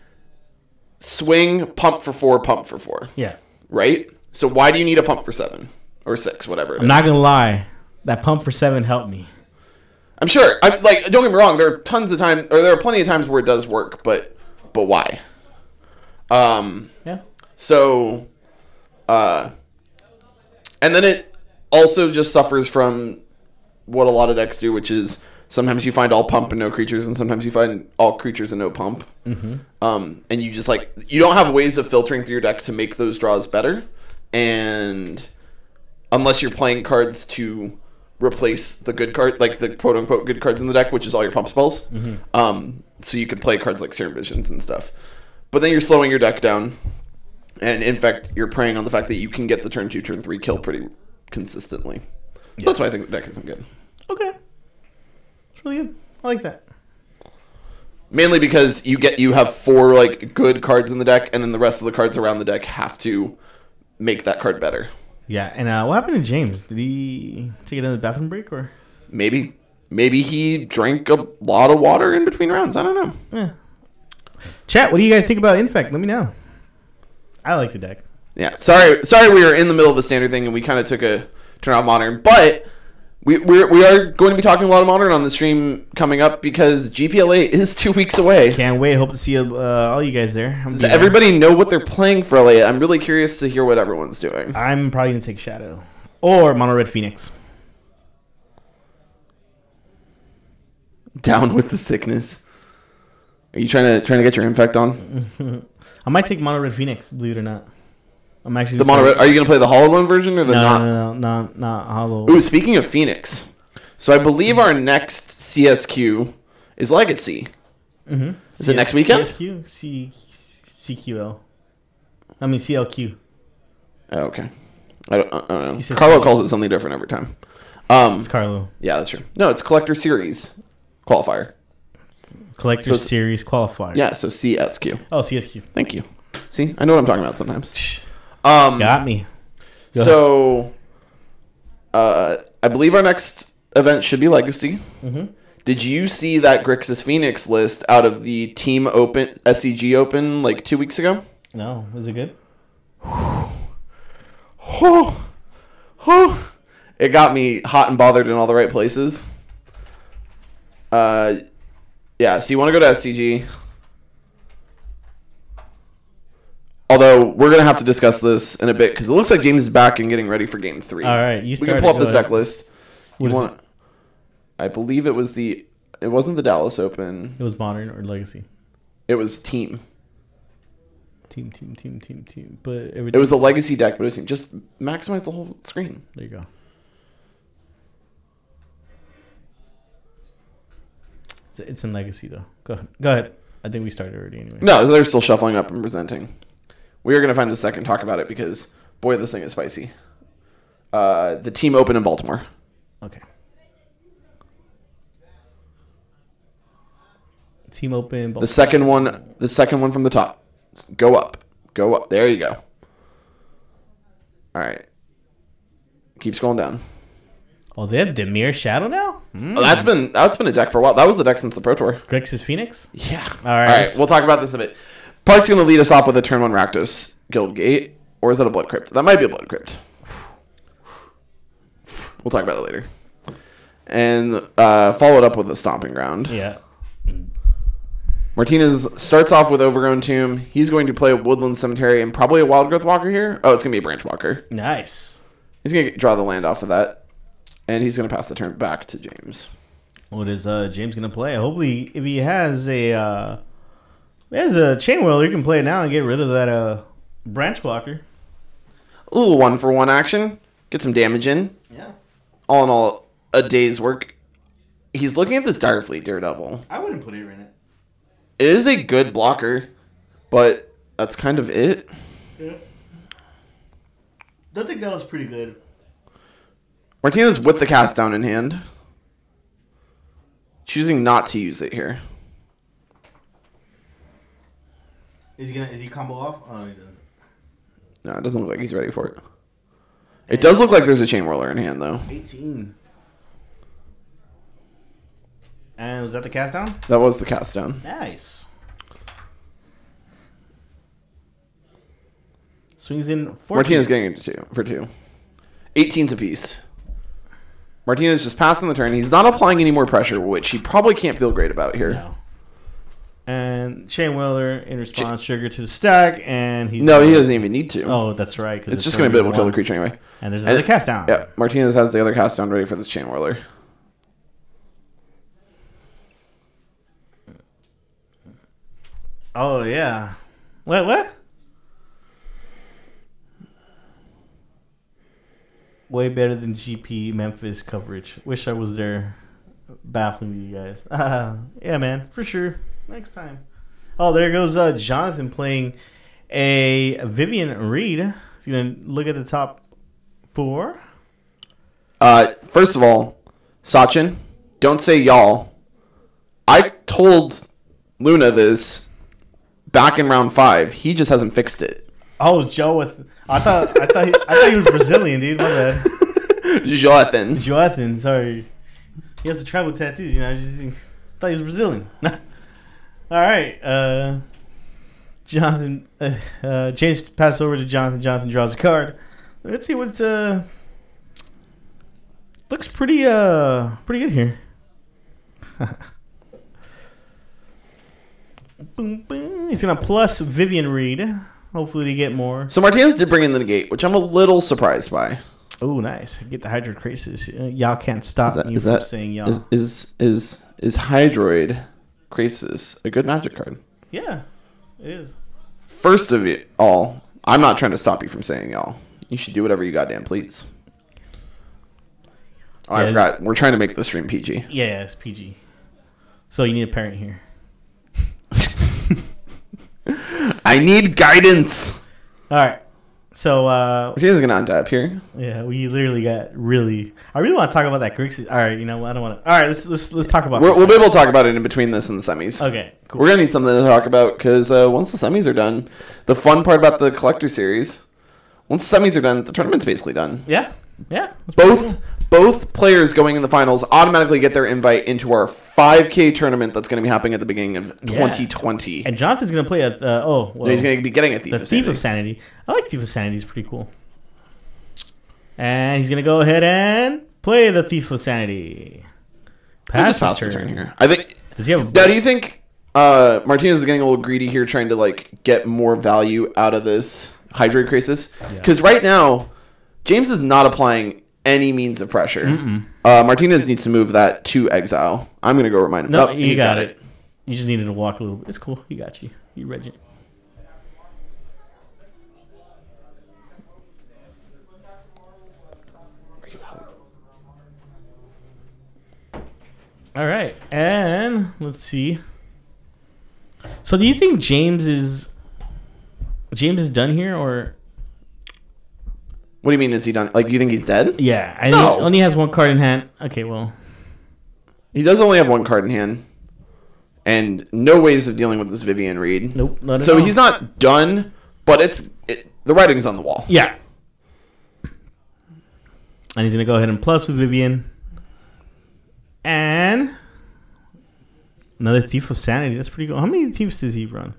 swing, pump for 4, pump for 4. Yeah. Right? So why do you need a pump for 7? Or 6, whatever it is. I'm not going to lie. That pump for 7 helped me. I'm sure. Don't get me wrong. There are tons of time, or there are plenty of times where it does work, but why? Yeah. So, and then it also just suffers from what a lot of decks do, which is sometimes you find all pump and no creatures, and sometimes you find all creatures and no pump. Mm-hmm. And you just you don't have ways of filtering through your deck to make those draws better, and unless you're playing cards to replace the good card, like the quote unquote good cards in the deck, which is all your pump spells. Mm-hmm. So you could play cards like Serum Visions and stuff, but then you're slowing your deck down, and in fact you're preying on the fact that you can get the turn 2, turn 3 kill pretty consistently. So that's why I think the deck isn't good. Okay, it's really good. I like that. Mainly because you have 4 like good cards in the deck, and then the rest of the cards around the deck have to make that card better. Yeah, and what happened to James? Did he take another bathroom break, or? Maybe he drank a lot of water in between rounds. I don't know. Yeah. Chat, what do you guys think about Infect? Let me know. I like the deck. Yeah, sorry we were in the middle of a standard thing and we kind of took a turn out Modern, but we are going to be talking a lot of Modern on the stream coming up because GPLA is 2 weeks away. Can't wait. Hope to see all you guys there. Does everybody know what they're playing for LA? I'm really curious to hear what everyone's doing. I'm probably going to take Shadow or Mono Red Phoenix. Down with the sickness. Are you trying to get your Infect on? I might take Mono Red Phoenix, believe it or not. I'm actually the Mono Red. Are you gonna play the Hollow One version or the No, not Hollow. Ooh, speaking of Phoenix, so I believe our next CSQ is Legacy. Mm-hmm. Is it next weekend? CSQ, CQL. I mean CLQ. Oh, okay. I don't know. Carlo calls it something different every time. It's Carlo. Yeah, that's true. No, it's Collector Series Qualifier. Collector Series Qualifier. Yeah, so CSQ. Oh, CSQ. Thank you. See, I know what I'm talking about sometimes. Got me. So, I believe our next event should be Legacy. Mm-hmm. Did you see that Grixis Phoenix list out of the Team Open SCG Open like 2 weeks ago? No, was it good? It got me hot and bothered in all the right places. Yeah, so you want to go to SCG. Although, we're going to have to discuss this in a bit, because it looks like James is back and getting ready for Game 3. All right, we can pull up this deck list. What is it? I believe it was it wasn't the Dallas Open. It was Modern or Legacy? It was Team. Team. But it was the Legacy deck, but it was Team. Just maximize the whole screen. There you go. It's in Legacy, though. Go ahead. I think we started already anyway. No, they're still shuffling up and presenting. We are going to find the second talk about it because, boy, this thing is spicy. The Team Open in Baltimore. Okay. Team Open. Baltimore. The second one from the top. Go up. There you go. All right. Keep scrolling down. Oh, they have Dimir Shadow now? Oh, that's been a deck for a while. That was the deck since the Pro Tour. Grixis Phoenix? Yeah. All right. All right. We'll talk about this a bit. Park's going to lead us off with a turn 1 Rakdos Guild Gate. Or is that a Blood Crypt? That might be a Blood Crypt. We'll talk about it later. And follow it up with a Stomping Ground. Yeah. Martinez starts off with Overgrown Tomb. He's going to play a Woodland Cemetery and probably a Wild Growth Walker here. Oh, it's going to be a Branch Walker. Nice. He's going to draw the land off of that. And he's going to pass the turn back to James. What is James going to play? Hopefully, if he has a Chain Whirler, he can play it now and get rid of that Branch Walker. A little 1-for-1 action. Get some damage in. Yeah. All in all, a day's work. He's looking at this Direfleet Daredevil. I wouldn't put it in it. It is a good blocker, but that's kind of it. Yeah. I think that was pretty good. Martinez with the cast down in hand. Choosing not to use it here. Is he combo off? Oh, he doesn't. No, it doesn't look like he's ready for it. It does look like there's a Chain Whirler in hand, though. 18. And was that the cast down? That was the cast down. Nice. Swings in 14. Martinez getting into 2 for 2. 18's apiece. Martinez just passing the turn. He's not applying any more pressure, which he probably can't feel great about here. No. And Chain Whirler in response, trigger to the stack, and he's... No, he doesn't even need to. Oh, that's right. It's just going to be able to kill the creature anyway. And there's another cast down. Yeah, Martinez has the other cast down ready for this Chain Whirler. Oh, yeah. What? Way better than GP Memphis coverage. Wish I was there baffling you guys. Yeah, man, for sure. Next time. Oh, there goes Jonathan playing a Vivian Reed. He's going to look at the top 4. First of all, Sachin, don't say y'all. I told Luna this back in round 5. He just hasn't fixed it. Oh, Joe with... I thought he was Brazilian, dude. My bad. Jonathan, sorry. He has the tribal tattoos, you know. I thought he was Brazilian. All right. Jonathan, James passes over to Jonathan. Jonathan draws a card. Let's see what looks pretty good here. Boom, boom. He's gonna plus Vivian Reed. Hopefully to get more. So Martinez did bring in the negate, which I'm a little surprised by. Oh, nice. Get the Hydroid Krasis. Y'all can't stop me from saying y'all. Is Hydroid Krasis a good Magic card? Yeah, it is. First of all, I'm not trying to stop you from saying y'all. You should do whatever you goddamn please. Oh, I forgot. We're trying to make the stream PG. Yeah, it's PG. So you need a parent here. I need guidance. All right. So Martinez is gonna untap here. Yeah, we literally got really. I really want to talk about that Grixis. All right, you know what? I don't want to. All right, let's talk about. We'll be able to talk about it in between this and the semis. Okay, cool. We're gonna need something to talk about because once the semis are done, the fun part about the collector series, once the semis are done, the tournament's basically done. Yeah. Both players going in the finals automatically get their invite into our 5K tournament that's going to be happening at the beginning of 2020. And Jonathan's going to play at no, he's going to be getting a Thief of Sanity. I like Thief of Sanity. It's pretty cool. And he's going to go ahead and play the Thief of Sanity. Pass his turn here. I think. Does he have? Now, do you think Martinez is getting a little greedy here, trying to like get more value out of this Hydroid Krasis? Because right now, James is not applying any means of pressure. Martinez needs to move that to exile. I'm going to go remind him. No, you got it. You just needed to walk a little bit. It's cool. He got you. You read it. All right. And let's see. So do you think James is done here, or... What do you mean, is he done? Like, do you think he's dead? Yeah. No. He only has one card in hand. Okay, well. He does only have one card in hand. And no ways of dealing with this Vivian Reed. Nope. Not at so all. He's not done, but the writing's on the wall. Yeah. And he's going to go ahead and plus with Vivian. And another Thief of Sanity. That's pretty cool. How many Thieves does he run?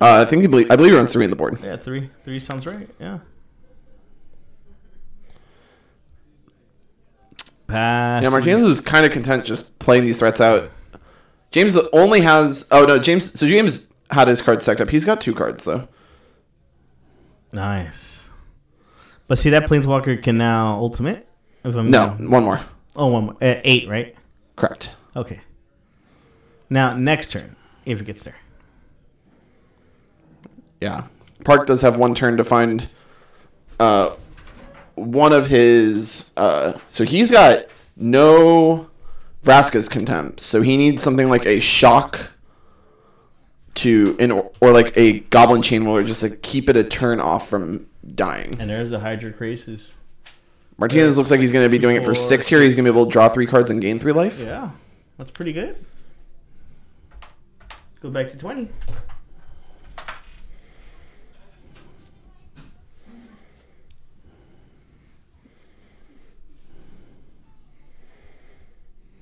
I believe he runs 3 on the board. Yeah, 3. 3 sounds right. Yeah. Pass. Yeah, Martinez is kind of content just playing these threats out. James only has... Oh, no, James... So James had his cards stacked up. He's got 2 cards, though. Nice. But see, that Planeswalker can now ultimate? No, one more. Oh, one more. 8, right? Correct. Okay. Now, next turn, if it gets there. Yeah. Park does have one turn to find one of his... so he's got no Vraska's Contempt. So he needs something like a Shock or like a Goblin Chain Whirler just to keep it a turn off from dying. And there's the Hydroid Krasis. Martinez looks like he's going to be doing it for 6 here. He's going to be able to draw 3 cards and gain 3 life. Yeah. That's pretty good. Go back to 20.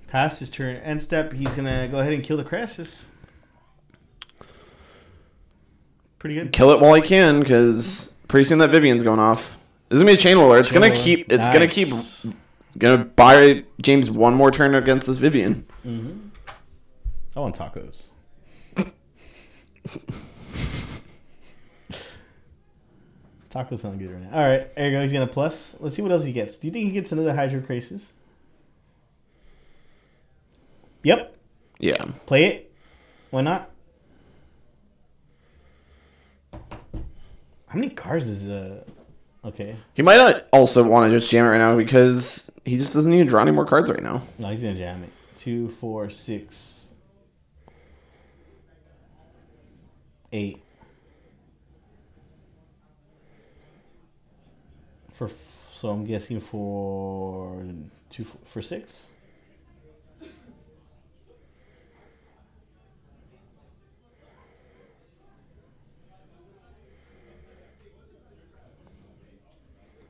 Pass his turn. End step. He's going to go ahead and kill the Crassus. Pretty good. Kill it while he can, because pretty soon that Vivian's going off. This is gonna be a chain roller. It's gonna keep. It's gonna keep. Gonna buy James one more turn against this Vivian. Mm-hmm. I want tacos. Tacos sound good right now. All right, there you go. He's gonna plus. Let's see what else he gets. Do you think he gets another Hydro Crisis? Yep. Yeah. Play it. Why not? How many cards is okay? He might not also want to just jam it right now because he just doesn't need to draw any more cards right now. No, he's gonna jam it. 2, 4, 6, 8. So I'm guessing for 6.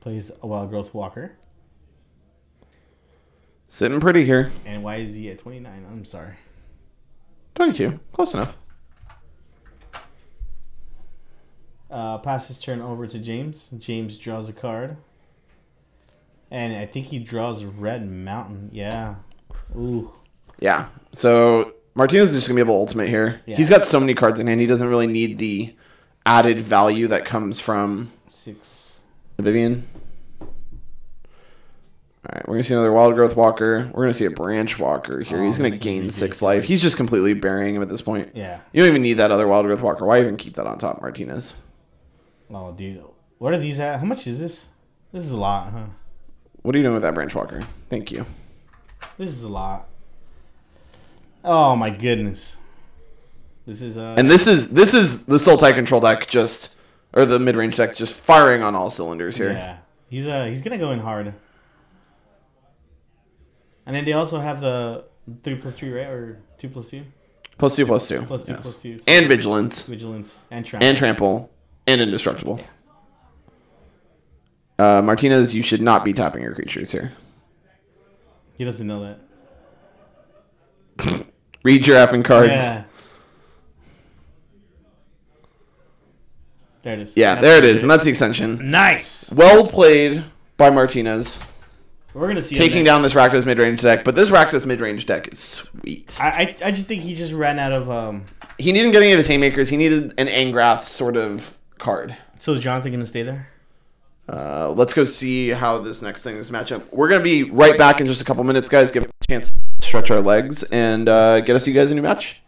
Plays a Wild Growth Walker. Sitting pretty here. And why is he at 29? I'm sorry. 22. Close enough. Pass his turn over to James. James draws a card. And I think he draws Red Mountain. Yeah. Ooh. Yeah. So Martinez is just going to be able to ultimate here. Yeah. He's got so many cards in hand. He doesn't really need the added value that comes from 6. Vivian. All right, we're going to see another Wild Growth Walker. We're going to see a Branch Walker here. He's going to gain 6 life. He's just completely burying him at this point. Yeah. You don't even need that other Wild Growth Walker. Why even keep that on top, Martinez? Oh, dude. What are these at? How much is this? This is a lot, huh? What are you doing with that Branch Walker? Thank you. This is a lot. Oh, my goodness. This is And this is the Sultai control deck just, or the mid-range deck just firing on all cylinders here. Yeah. He's going to go in hard. And then they also have the 3+3, right? Or 2+2? +2/+2. +2 Yes. +2. So And Vigilance. Vigilance. And Trample. And Trample. And Indestructible. Martinez, you should not be tapping your creatures here. He doesn't know that. Read your effing cards. Yeah. There it is. Yeah, there it is. And that's the extension. Nice. Well played by Martinez. We're going to see Taking down this Rakdos mid-range deck. But this Rakdos mid-range deck is sweet. I just think he just ran out of... He didn't get any of his Haymakers. He needed an Angrath sort of card. So is Jonathan going to stay there? Let's go see how this next thing is match up. We're going to be right back in just a couple minutes, guys. Give us a chance to stretch our legs and get us you guys a new match.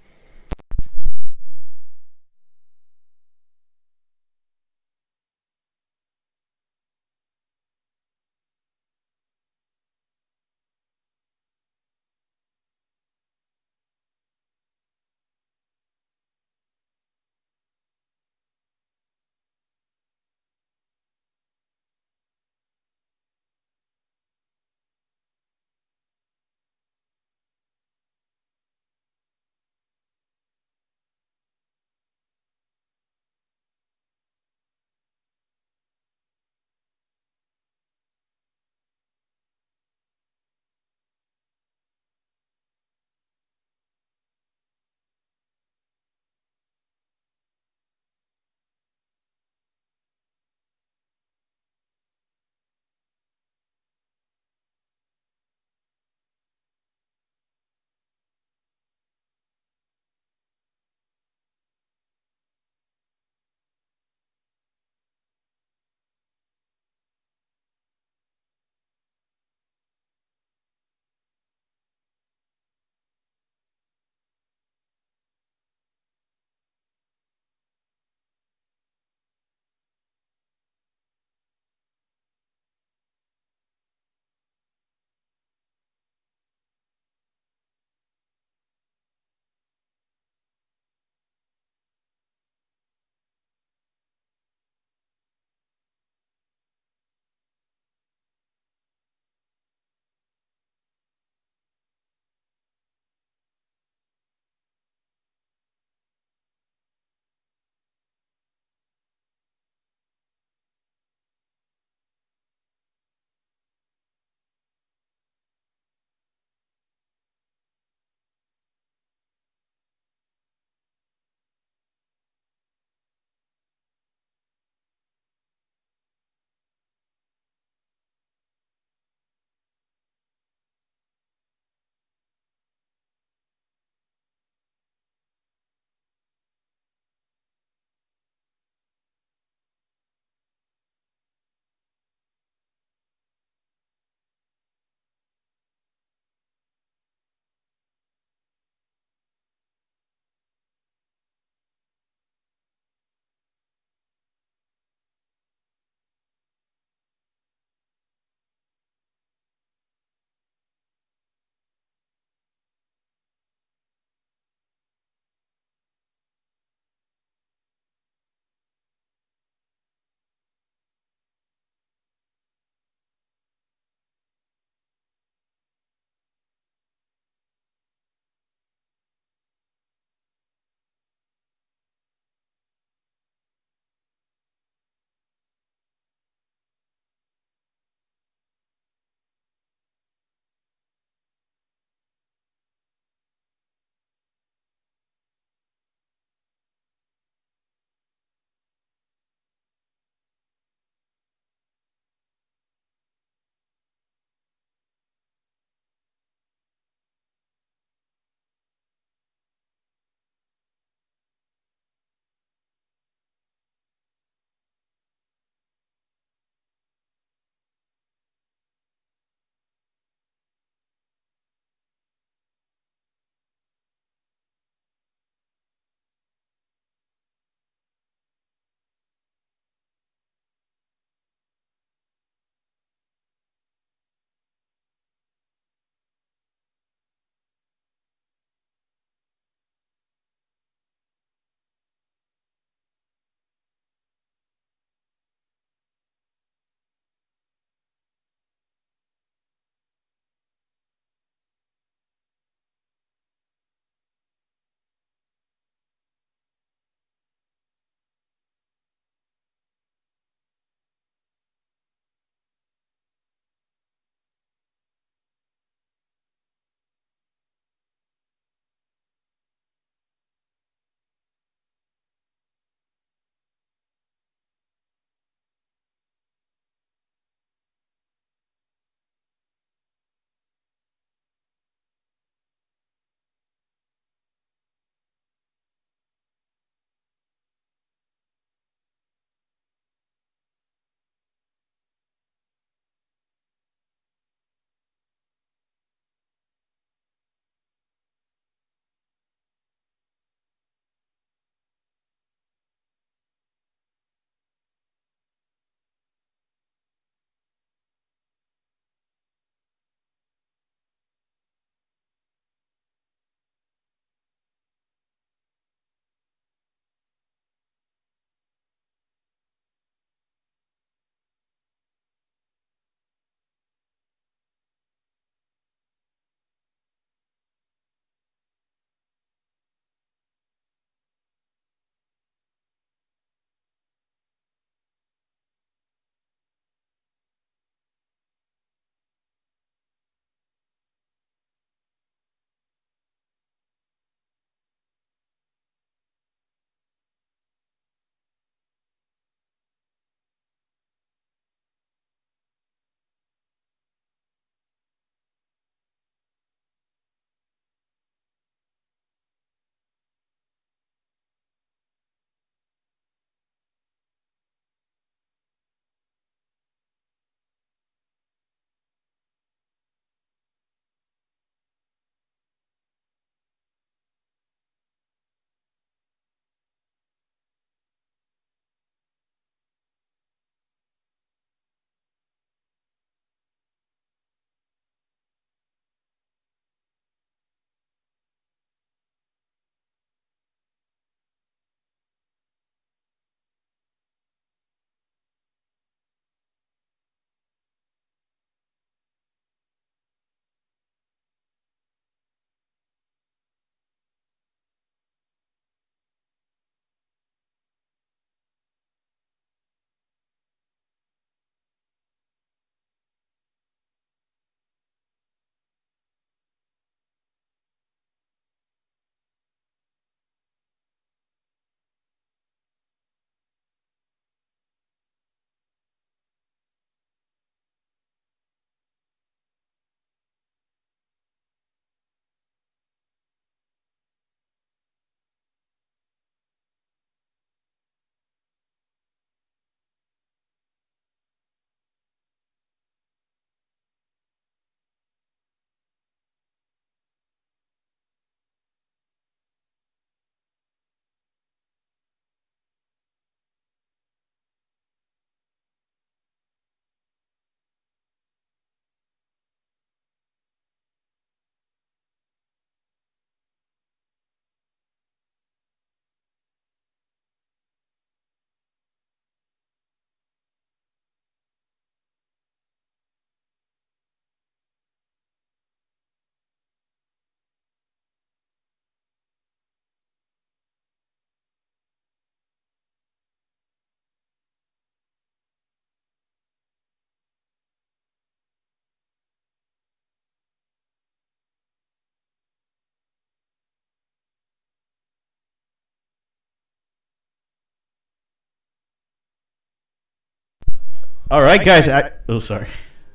All right, guys. Oh, sorry.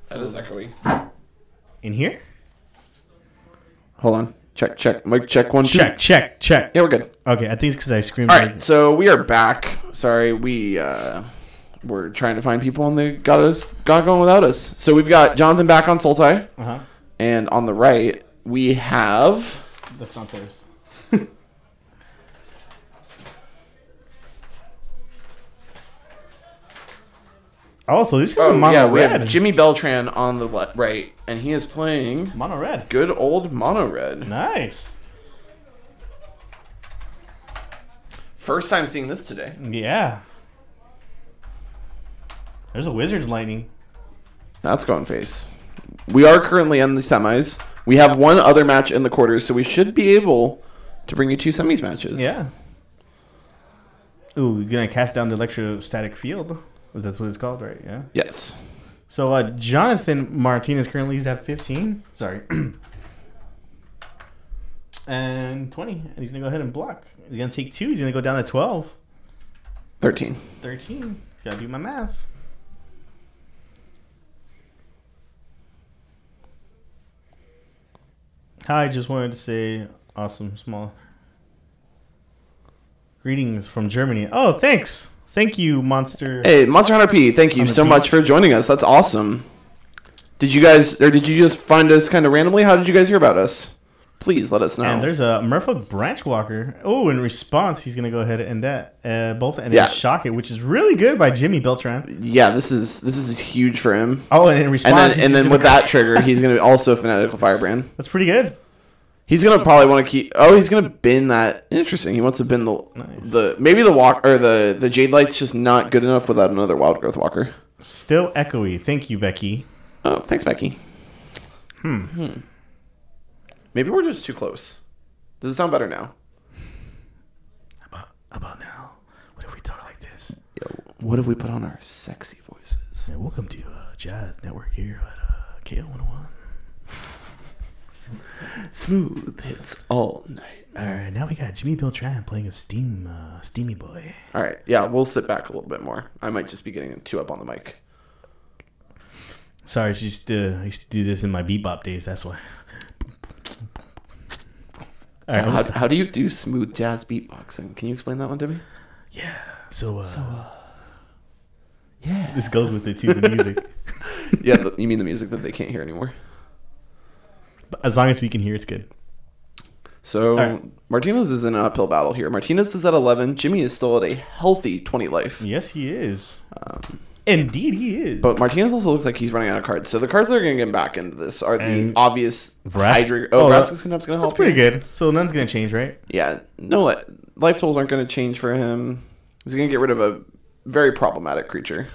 That is echoey. In here? Hold on. Check. Mic check 1 2. Check. Yeah, we're good. Okay, I think it's because I screamed. All right, so we are back. Sorry, we're trying to find people and they got going without us. So we've got Jonathan back on Sultai, and on the right we have. That's not theirs. Oh, so this is a mono red. We have Jimmy Beltran on the right, and he is playing mono red. Good old mono red. Nice. First time seeing this today. Yeah. There's a Wizards Lightning. That's going face. We are currently in the semis. We have one other match in the quarters, so we should be able to bring you 2 semis matches. Yeah. Ooh, you're going to cast down the electrostatic field. That's what it's called, right? Yeah. Yes. So Jonathan Martinez currently is at 15. Sorry. And 20. And he's going to go ahead and block. He's going to take 2. He's going to go down to 12. 13. 13. Got to do my math. Hi, just wanted to say awesome small greetings from Germany. Oh, thanks. Thank you, Monster. Hey, Monster Hunter P, thank you so much for joining us. That's awesome. Did you just find us kind of randomly? How did you guys hear about us? Please let us know. And there's a Merfolk Branchwalker. Oh, in response, he's going to go ahead and end that. Bolt and shock it, which is really good by Jimmy Beltran. Yeah, this is huge for him. Oh, and in response, and then with that trigger, he's going to also Fanatical Firebrand. That's pretty good. He's gonna probably want to keep. Oh, he's gonna bin that. Interesting. He wants to bin maybe the walk or the Jade Light's just not good enough without another Wild Growth Walker. Still echoey. Thank you, Becky. Oh, thanks, Becky. Maybe we're just too close. Does it sound better now? How about now? What if we talk like this? Yo, what if we put on our sexy voices? Yeah, welcome to Jazz Network here at KO101. Smooth hits all night. All right, now we got Jimmy Beltran playing a steamy boy. All right, yeah, we'll sit back a little bit more. I might just be getting too up on the mic. Sorry, I used to do this in my bebop days. That's why. All right, how do you do smooth jazz beatboxing? Can you explain that one to me? Yeah. So yeah, this goes with it too. The music. Yeah, you mean the music that they can't hear anymore? But as long as we can hear, it's good. So Martinez is in an uphill battle here. Martinez is at 11. Jimmy is still at a healthy 20 life. Yes, he is. Indeed, he is. But Martinez also looks like he's running out of cards. So the cards that are going to get back into this are the obvious Vrask. Vrask's going to help. That's pretty good. So none's going to change, right? Yeah. No, life totals aren't going to change for him. He's going to get rid of a very problematic creature.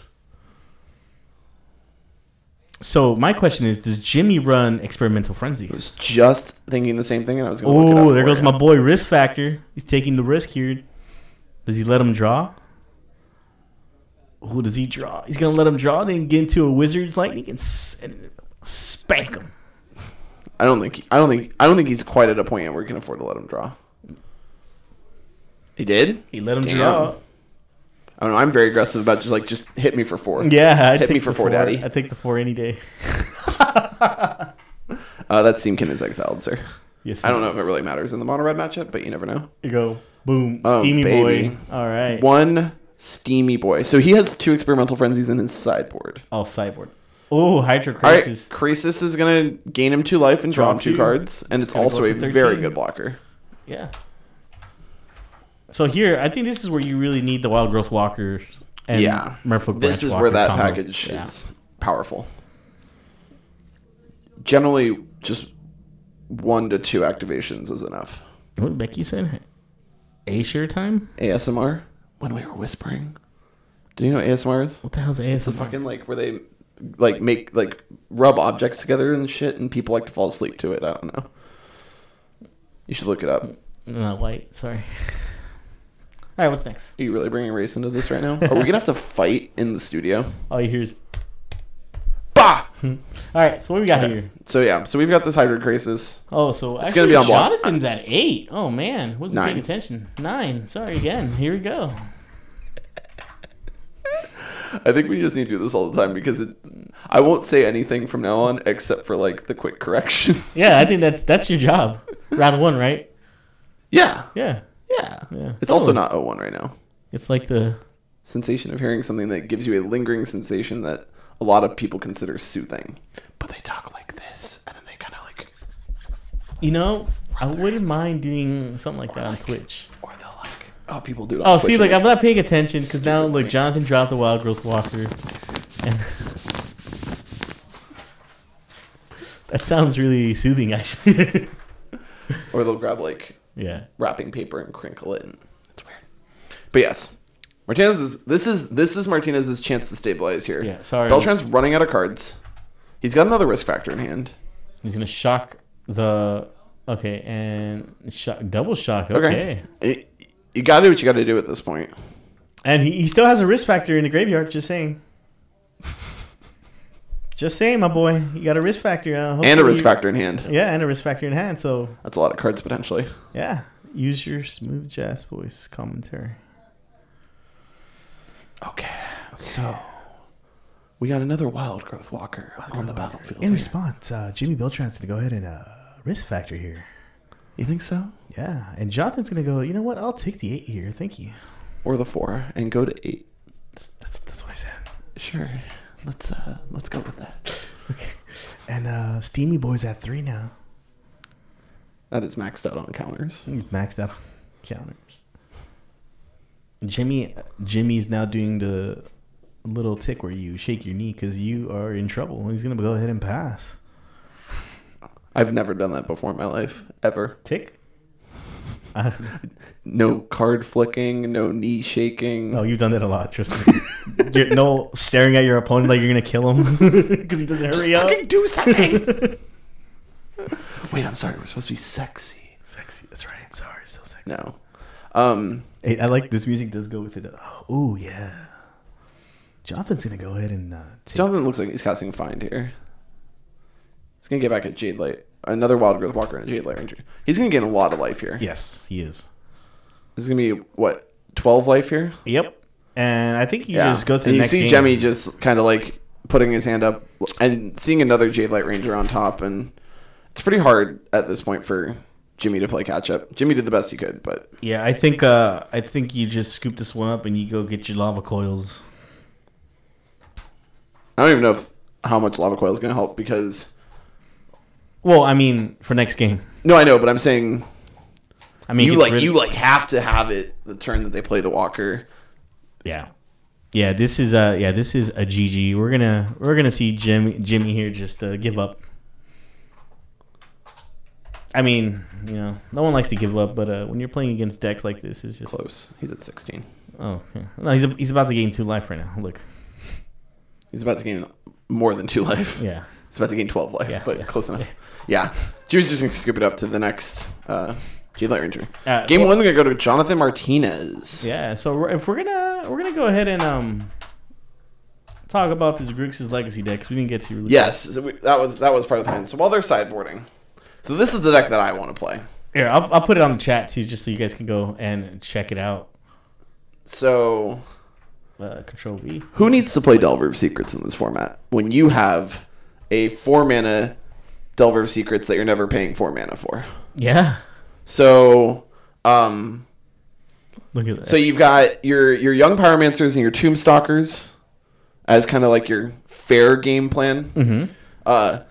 So my question is, does Jimmy run Experimental Frenzy? I was just thinking the same thing, and I was going to look it up. Oh, there goes my boy Risk Factor. He's taking the risk here. Does he let him draw? Who does he draw? He's going to let him draw, then get into a Wizard's Lightning and spank him. I don't think he's quite at a point yet where he can afford to let him draw. He did? He let him draw. I don't know. I'm very aggressive about just hit me for 4. Yeah, hit me for 4, daddy. I take the 4 any day. That Steamkin is exiled, sir. Yes, I don't know if it really matters in the mono red matchup, but you never know. You go, boom, Steamy boy. All right. 1 Steamy boy. So he has 2 Experimental Frenzies in his sideboard. Oh, sideboard. Oh, Hydra Krasis. All right, Krasis is going to gain him 2 life and draw him 2 cards, and it's also a very good blocker. Yeah. So here, I think this is where you really need the Wild Growth Walkers and Merfolk Branchwalker. This is where that package is powerful. Generally, just 1 to 2 activations is enough. What Becky said? A-share time? ASMR? When we were whispering. Do you know what ASMR is? What the hell is ASMR? It's the fucking where they make rub objects together and shit, and people like to fall asleep to it. I don't know. You should look it up. Not white. Sorry. All right, what's next? Are you really bringing race into this right now? Are we going to have to fight in the studio? All you hear is... Bah! All right, so what we got here? So we've got this Hydra Krasis. Oh, so it's going to be on block. Jonathan's at 8. Oh, man. Wasn't paying attention. 9. Sorry again. Here we go. I think we just need to do this all the time because I won't say anything from now on except for like the quick correction. Yeah, I think that's your job. Round 1, right? Yeah. Yeah. Yeah. It's also not 0-1 right now. It's like the sensation of hearing something that gives you a lingering sensation that a lot of people consider soothing. But they talk like this, and then they kind of like... I wouldn't mind doing something like that on Twitch. Or they'll like... Oh, people do it on Oh, Twitch. see, like, I'm not paying attention because now, look, Jonathan dropped the Wild Growth Walker. And that sounds really soothing, actually. Or they'll grab, like, wrapping paper and crinkle it. And it's weird. But yes. This is Martinez's chance to stabilize here. Yeah, sorry. Beltran's running out of cards. He's got another risk factor in hand. He's going to shock the... Okay, and double shock. Okay. You got to do what you got to do at this point. And he still has a risk factor in the graveyard, just saying. Just saying, my boy. You got a risk factor. And a risk factor in hand. Yeah, and a risk factor in hand. So that's a lot of cards, potentially. Yeah. Use your smooth jazz voice commentary. Okay. So we got another Wild Growth Walker on the battlefield. In response, Jimmy Beltran's going to go ahead and risk factor here. You think so? Yeah. And Jonathan's going to go, you know what? I'll take the 8 here. Thank you. Or the 4 and go to 8. That's what I said. Sure. Let's go with that. Okay. And Steamy Boy's at 3 now. That is maxed out on counters. He's maxed out on counters. Jimmy's now doing the little tick where you shake your knee because you are in trouble. He's going to go ahead and pass. I've never done that before in my life. Ever. Tick? No card flicking, no knee shaking. No, you've done that a lot, trust me. No staring at your opponent like you're going to kill him because he doesn't hurry up. Fucking do something! Wait, I'm sorry. We're supposed to be sexy. Sexy, that's right. Sorry, so sexy. No. Hey, I like this music does go with it. Oh, yeah. Jonathan's going to go ahead and... Jonathan looks like he's casting Find here. He's going to get back at Jade Light. Another Wild Growth Walker and a Jade Light Ranger. He's going to gain a lot of life here. Yes, he is. This is going to be, what, 12 life here? Yep. And I think you just go to the next game. You see Jemmy just kind of like putting his hand up and seeing another Jade Light Ranger on top. And it's pretty hard at this point for Jimmy to play catch up. Jimmy did the best he could, but... Yeah, I think you just scoop this one up and you go get your lava coils. I don't even know how much lava coil is going to help because... Well, I mean, for next game. No, I know, but I'm saying... I mean, you have to have it the turn that they play the Walker. Yeah. Yeah, this is a GG. We're gonna see Jimmy here just give up. I mean, no one likes to give up, but when you're playing against decks like this, it's just close. He's at 16. Oh, okay. No, he's about to gain 2 life right now. Look, he's about to gain more than 2 life. Yeah, he's about to gain 12 life, but close enough. Yeah, Jimmy's just gonna scoop it up to the next Jade Light Ranger. Game 1, we're gonna go to Jonathan Martinez. Yeah, so if we're gonna go ahead and talk about this Grixis Legacy deck, because we didn't get to. Yes, so that was part of the plan. So while they're sideboarding, so this is the deck that I want to play. Here, I'll put it on the chat too, just so you guys can go and check it out. So, Control V. Who needs to play Delver of Secrets in this format when you have a 4-mana Delver of Secrets that you're never paying 4 mana for? Yeah. So, look at that. So you've got your Young Pyromancers and your Tombstalkers as kind of like your fair game plan. Mm-hmm.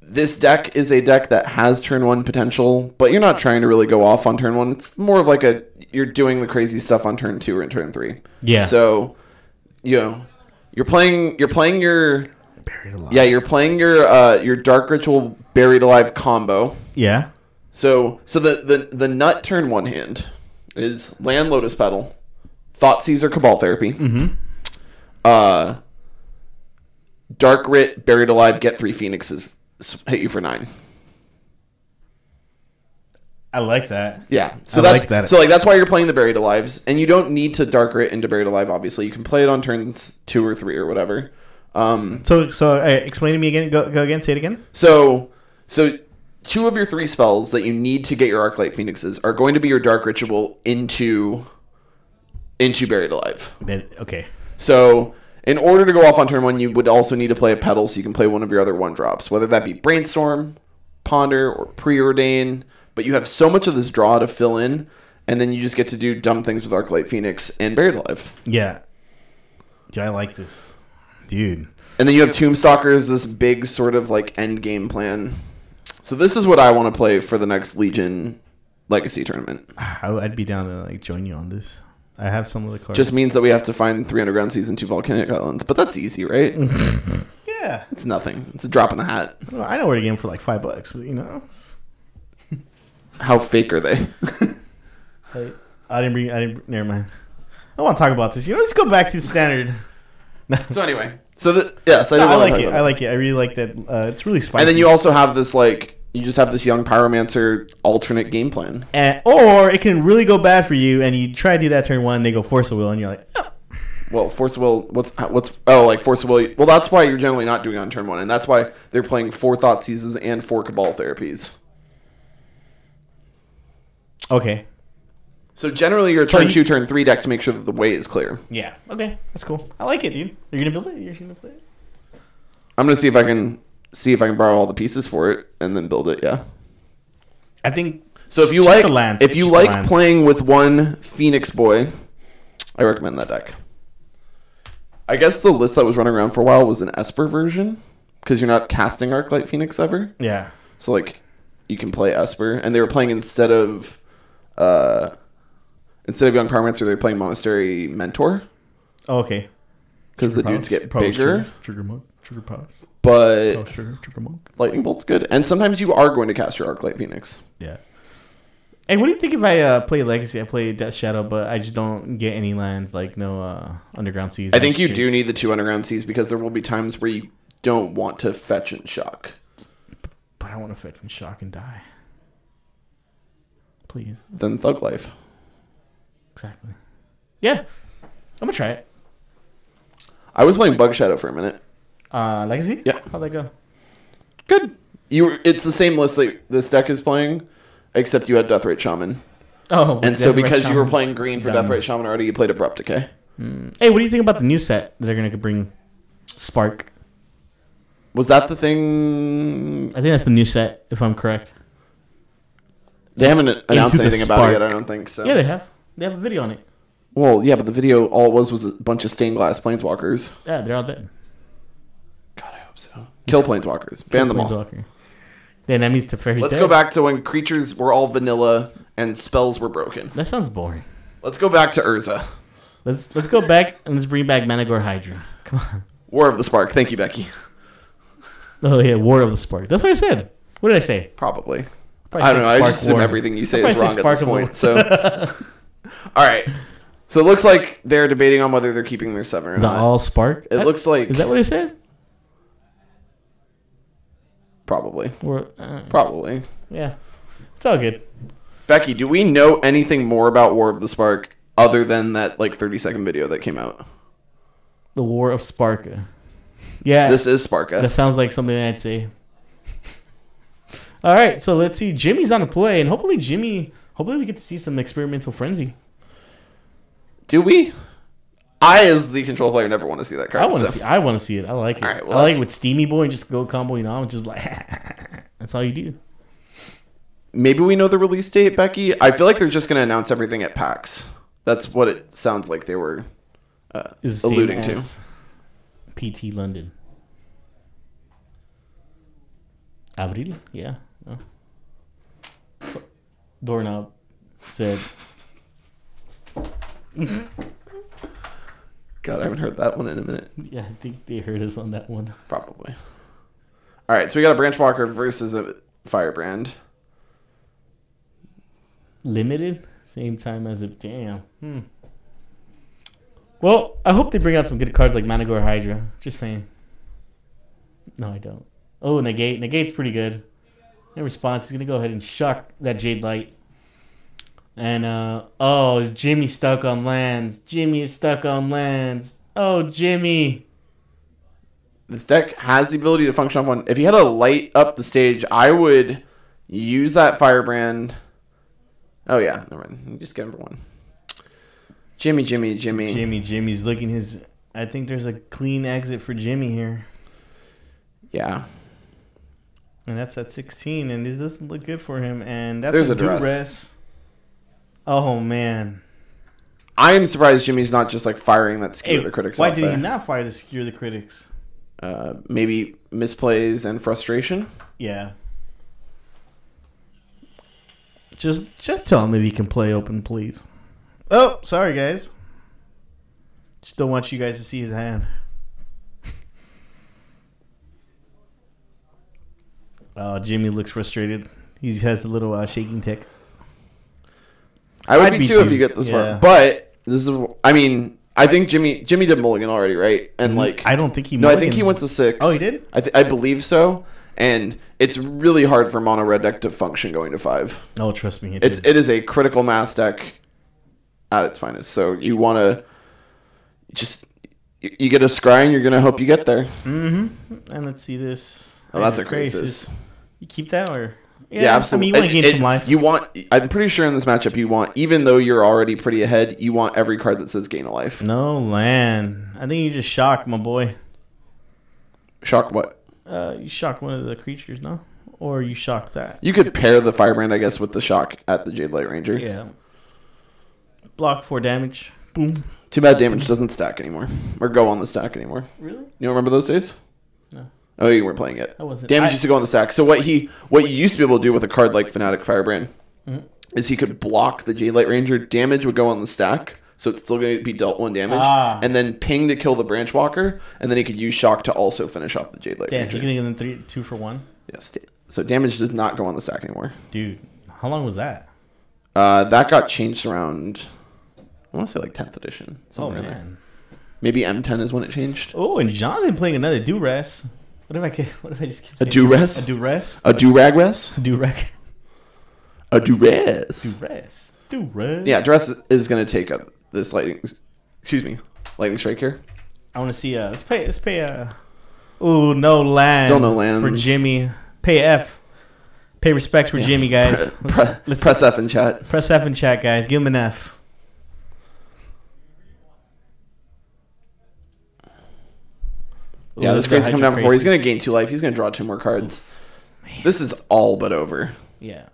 This deck is a deck that has turn 1 potential, but you're not trying to really go off on turn 1. It's more of like you're doing the crazy stuff on turn 2 or in turn 3. Yeah. So, you're playing your Buried Alive. Yeah, you're playing your Dark Ritual Buried Alive combo. Yeah. So the nut turn 1 hand is Land, Lotus Petal, Thoughtseize, Cabal Therapy. Mm-hmm. Dark Writ, Buried Alive, get 3 Phoenixes, hit you for 9. I like that. Yeah, so that's why you're playing the Buried Alives, and you don't need to Dark Writ into Buried Alive. Obviously, you can play it on turns 2 or 3 or whatever. So explain to me again. Go again. Say it again. So 2 of your 3 spells that you need to get your Arclight Phoenixes are going to be your Dark Ritual into Buried Alive. Okay. So In order to go off on turn 1, you would also need to play a pedal so you can play one of your other 1-drops, whether that be Brainstorm, Ponder, or Preordain. But you have so much of this draw to fill in, and then you just get to do dumb things with Arclight Phoenix and Buried Alive. Yeah. Dude, I like this. Dude. And then you have Tombstalker as this big sort of like end game plan. So this is what I want to play for the next Legion Legacy tournament. I'd be down to like join you on this. I have some of the cards. Just means that we have to find 3 Underground Seas and 2 Volcanic Islands, but that's easy, right? Yeah. It's nothing. It's a drop in the hat. Well, I know where to get them for like $5, but you know. How fake are they? Hey, never mind. I don't want to talk about this. You know, let's go back to the standard. So anyway, yes, I like it. I like it. I really like that. It's really spicy. And then you also have this you just have this young Pyromancer alternate game plan. Or it can really go bad for you, and you try to do that turn 1, and they go Force of Will, and you're like, oh. Well, Force of Will, like Force of Will. Well, that's why you're generally not doing on turn 1, and that's why they're playing 4 Thoughtseizes and 4 Cabal Therapies. Okay. So generally, you're a turn 2, turn 3 deck to make sure that the way is clear. Yeah. Okay. That's cool. I like it, dude. You're gonna build it. You're gonna play it. I'm gonna see if I can borrow all the pieces for it and then build it. Yeah. I think. So if you like playing with 1 Phoenix Boy, I recommend that deck. I guess the list that was running around for a while was an Esper version because you're not casting Arclight Phoenix ever. Yeah. So like, you can play Esper, and they were playing instead of Young Pyromancer, they're playing Monastery Mentor. Oh, okay. Because the dudes get bigger. Trigger monk, trigger powers. But trigger monk. Lightning Bolt's good, and sometimes you are going to cast your Arclight Phoenix. Yeah. Hey, what do you think if I play Legacy? I play Death Shadow, but I just don't get any lands, like no Underground Seas. I think you do need the 2 Underground Seas because there will be times where you don't want to fetch and shock. But I want to fetch and shock and die. Please. Then Thug Life. Exactly. Yeah. I'm going to try it. I was playing Bug Shadow for a minute. Legacy? Yeah. How'd that go? Good. It's the same list that this deck is playing, except you had Deathrite Shaman. Oh. And so because you were playing green for Deathrite Shaman already, you played Abrupt Decay. Hey, what do you think about the new set that they're going to bring? Spark. Was that the thing? I think that's the new set, if I'm correct. They haven't announced anything about Spark. it yet, I don't think so. Yeah, they have. They have a video on it. Well, yeah, but the video, all it was a bunch of stained glass planeswalkers. Yeah, they're all dead. God, I hope so. Kill planeswalkers. Ban them all. Then that means Teferi's Let's dead. go back to when creatures were all vanilla and spells were broken. That sounds boring. Let's go back to Urza. Let's go back and let's bring back Managor Hydra. Come on. War of the Spark. Thank you, Becky. Oh yeah, War of the Spark. That's what I said. What did I say? Probably. I don't know. I just assume everything you say is wrong at this point. So, all right. So it looks like they're debating on whether they're keeping their 7 or not. All Spark? It looks like... Is that what I said? Probably. Probably. Probably. Yeah. It's all good. Becky, do we know anything more about War of the Spark other than that 30-second video that came out? The War of Sparka. Yeah. This is Sparka. That sounds like something I'd say. All right, so let's see. Jimmy's on the play, and hopefully we get to see some experimental frenzy. Do we? I, as the control player, never want to see that card. I want to see it. I like it. All right, well, I like it with Steamy Boy and just go combo, just like that's all you do. Maybe we know the release date, Becky. I feel like they're just going to announce everything at PAX. That's what it sounds like they were alluding to. PT London. Abril? Yeah. Oh. Doorknob said. God, I haven't heard that one in a minute. Yeah, I think they heard us on that one. Probably. All right, so we got a Branchwalker versus a Firebrand. Limited? Same time as a... Damn. Well, I hope they bring out some good cards like Managor Hydra. Just saying. No, I don't. Oh, Negate. Negate's pretty good. In response, he's going to go ahead and shock that Jade Light. And, is Jimmy stuck on lands? Jimmy is stuck on lands. Oh, Jimmy. This deck has the ability to function on one. If you had a light up the stage, I would use that Firebrand. Oh, yeah. Never mind. Just get him for one. Jimmy's looking his I think there's a clean exit for Jimmy here. Yeah. And that's at 16, and this doesn't look good for him. And that's There's a a duress. duress. Oh, man. I am surprised Jimmy's not just like firing that skewer Hey, the critics why off did there. he not fire to secure the critics? Maybe misplays and frustration. Yeah. Just tell him if he can play open, please. Oh, sorry, guys. Just don't want you guys to see his hand. Oh, Jimmy looks frustrated. He has a little shaking tick. I would I'd be too if you get this far. But this is, I mean, I think Jimmy did mulligan already, right? And like, I don't think he. No, I think he went to 6. Oh, he did? I believe so. And it's really hard for mono red deck to function going to 5. Oh, trust me, It is a critical mass deck at its finest. So you want to just you get a scry and you're gonna hope you get there. Mm-hmm. And let's see this. Oh, that's a crisis. crisis. You keep that or? Yeah, absolutely. I mean, you want to gain some life. You want. I'm pretty sure in this matchup, you want, even though you're already pretty ahead, you want every card that says gain a life. No land. I think you just shocked my boy. Shock what? You shocked one of the creatures, no? Or you shocked that? You could pair the Firebrand, I guess, with the shock at the Jade Light Ranger. Yeah. Block 4 damage. Boom. Too bad damage doesn't stack anymore, or go on the stack anymore. Really? You don't remember those days? No. Oh, you weren't playing it. I wasn't. Damage used to go on the stack. So what you used to be able to do with a card like Fnatic Firebrand is he could block the Jade Light Ranger. Damage would go on the stack, so it's still going to be dealt 1 damage, and then ping to kill the Branch Walker, and then he could use shock to also finish off the Jade Light Damn, Ranger. you can give them 2 for 1? Yes. So damage does not go on the stack anymore. Dude, how long was that? That got changed around, I want to say like 10th edition. Oh, somewhere in there. man. Maybe M10 is when it changed. Oh, and Jonathan playing another Duress. What if I just keep A saying Duress? A Duress? A Duragres? Durek. A Duress. Duress. Duress. Yeah, Duress is going to take up this lightning strike here. I want to see. Let's pay. Oh, no land. Still no lands for Jimmy. Pay F. Pay respects for Jimmy, guys. Let's Press F in chat. press F in chat, guys. Give him an F. Yeah, this crazy come down before. He's going to gain 2 life. He's going to draw 2 more cards. This is all but over. Yeah.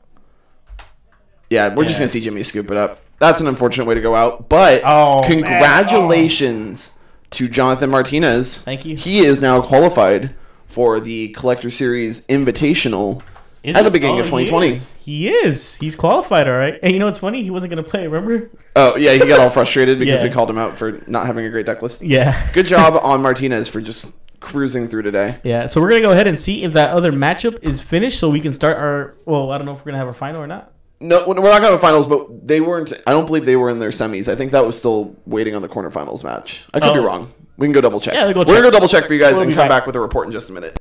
Yeah, we're just going to see Jimmy scoop it up. That's an unfortunate way to go out. But congratulations to Jonathan Martinez. Thank you. He is now qualified for the Collector Series Invitational at the beginning of 2020. He is. He's qualified, all right. And you know what's funny? He wasn't going to play, remember? Oh, yeah, he got all frustrated because Yeah. we called him out for not having a great deck list. Yeah. Good job on Martinez for just cruising through today. Yeah, so we're going to go ahead and see if that other matchup is finished so we can start our... Well, I don't know if we're going to have our final or not. No, we're not going to have finals, but they weren't... I don't believe they were in their semis. I think that was still waiting on the quarterfinals match. I could be wrong. We can go double check. Yeah, we'll go We're going to check. go double check for you guys We'll and be come back. back with a report in just a minute.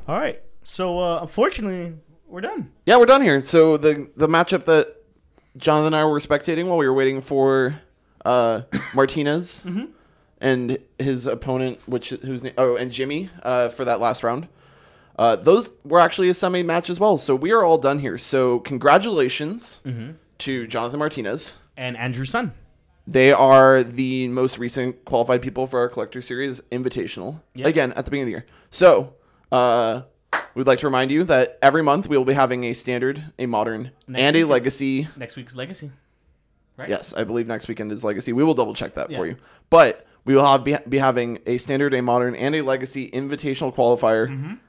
All right. So unfortunately, we're done. Yeah, we're done here. So the matchup that Jonathan and I were spectating while we were waiting for Martinez and his opponent, and Jimmy for that last round. Those were actually a semi match as well. So we are all done here. So congratulations to Jonathan Martinez And Andrew Sun. They are the most recent qualified people for our Collector Series Invitational. Yep. Again, at the beginning of the year. So, we'd like to remind you that every month we will be having a standard, a modern, and a legacy. Next week's legacy. Right? Yes, I believe next weekend is legacy. We will double check that for you. But we will be having a standard, a modern, and a legacy invitational qualifier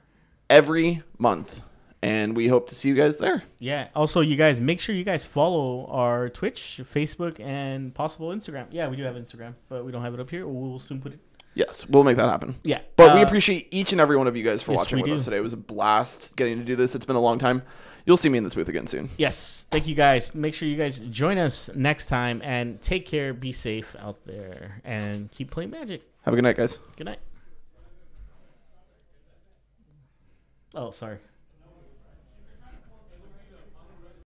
every month. And we hope to see you guys there. Yeah. Also, you guys, make sure you guys follow our Twitch, Facebook, and possible Instagram. Yeah, we do have Instagram, but we don't have it up here. We'll soon put it. Yes, we'll make that happen. Yeah. But we appreciate each and every one of you guys for yes, watching with us today. It was a blast getting to do this. It's been a long time. You'll see me in this booth again soon. Yes. Thank you guys. Make sure you guys join us next time and take care. Be safe out there and keep playing Magic. Have a good night, guys. Good night. Oh, sorry.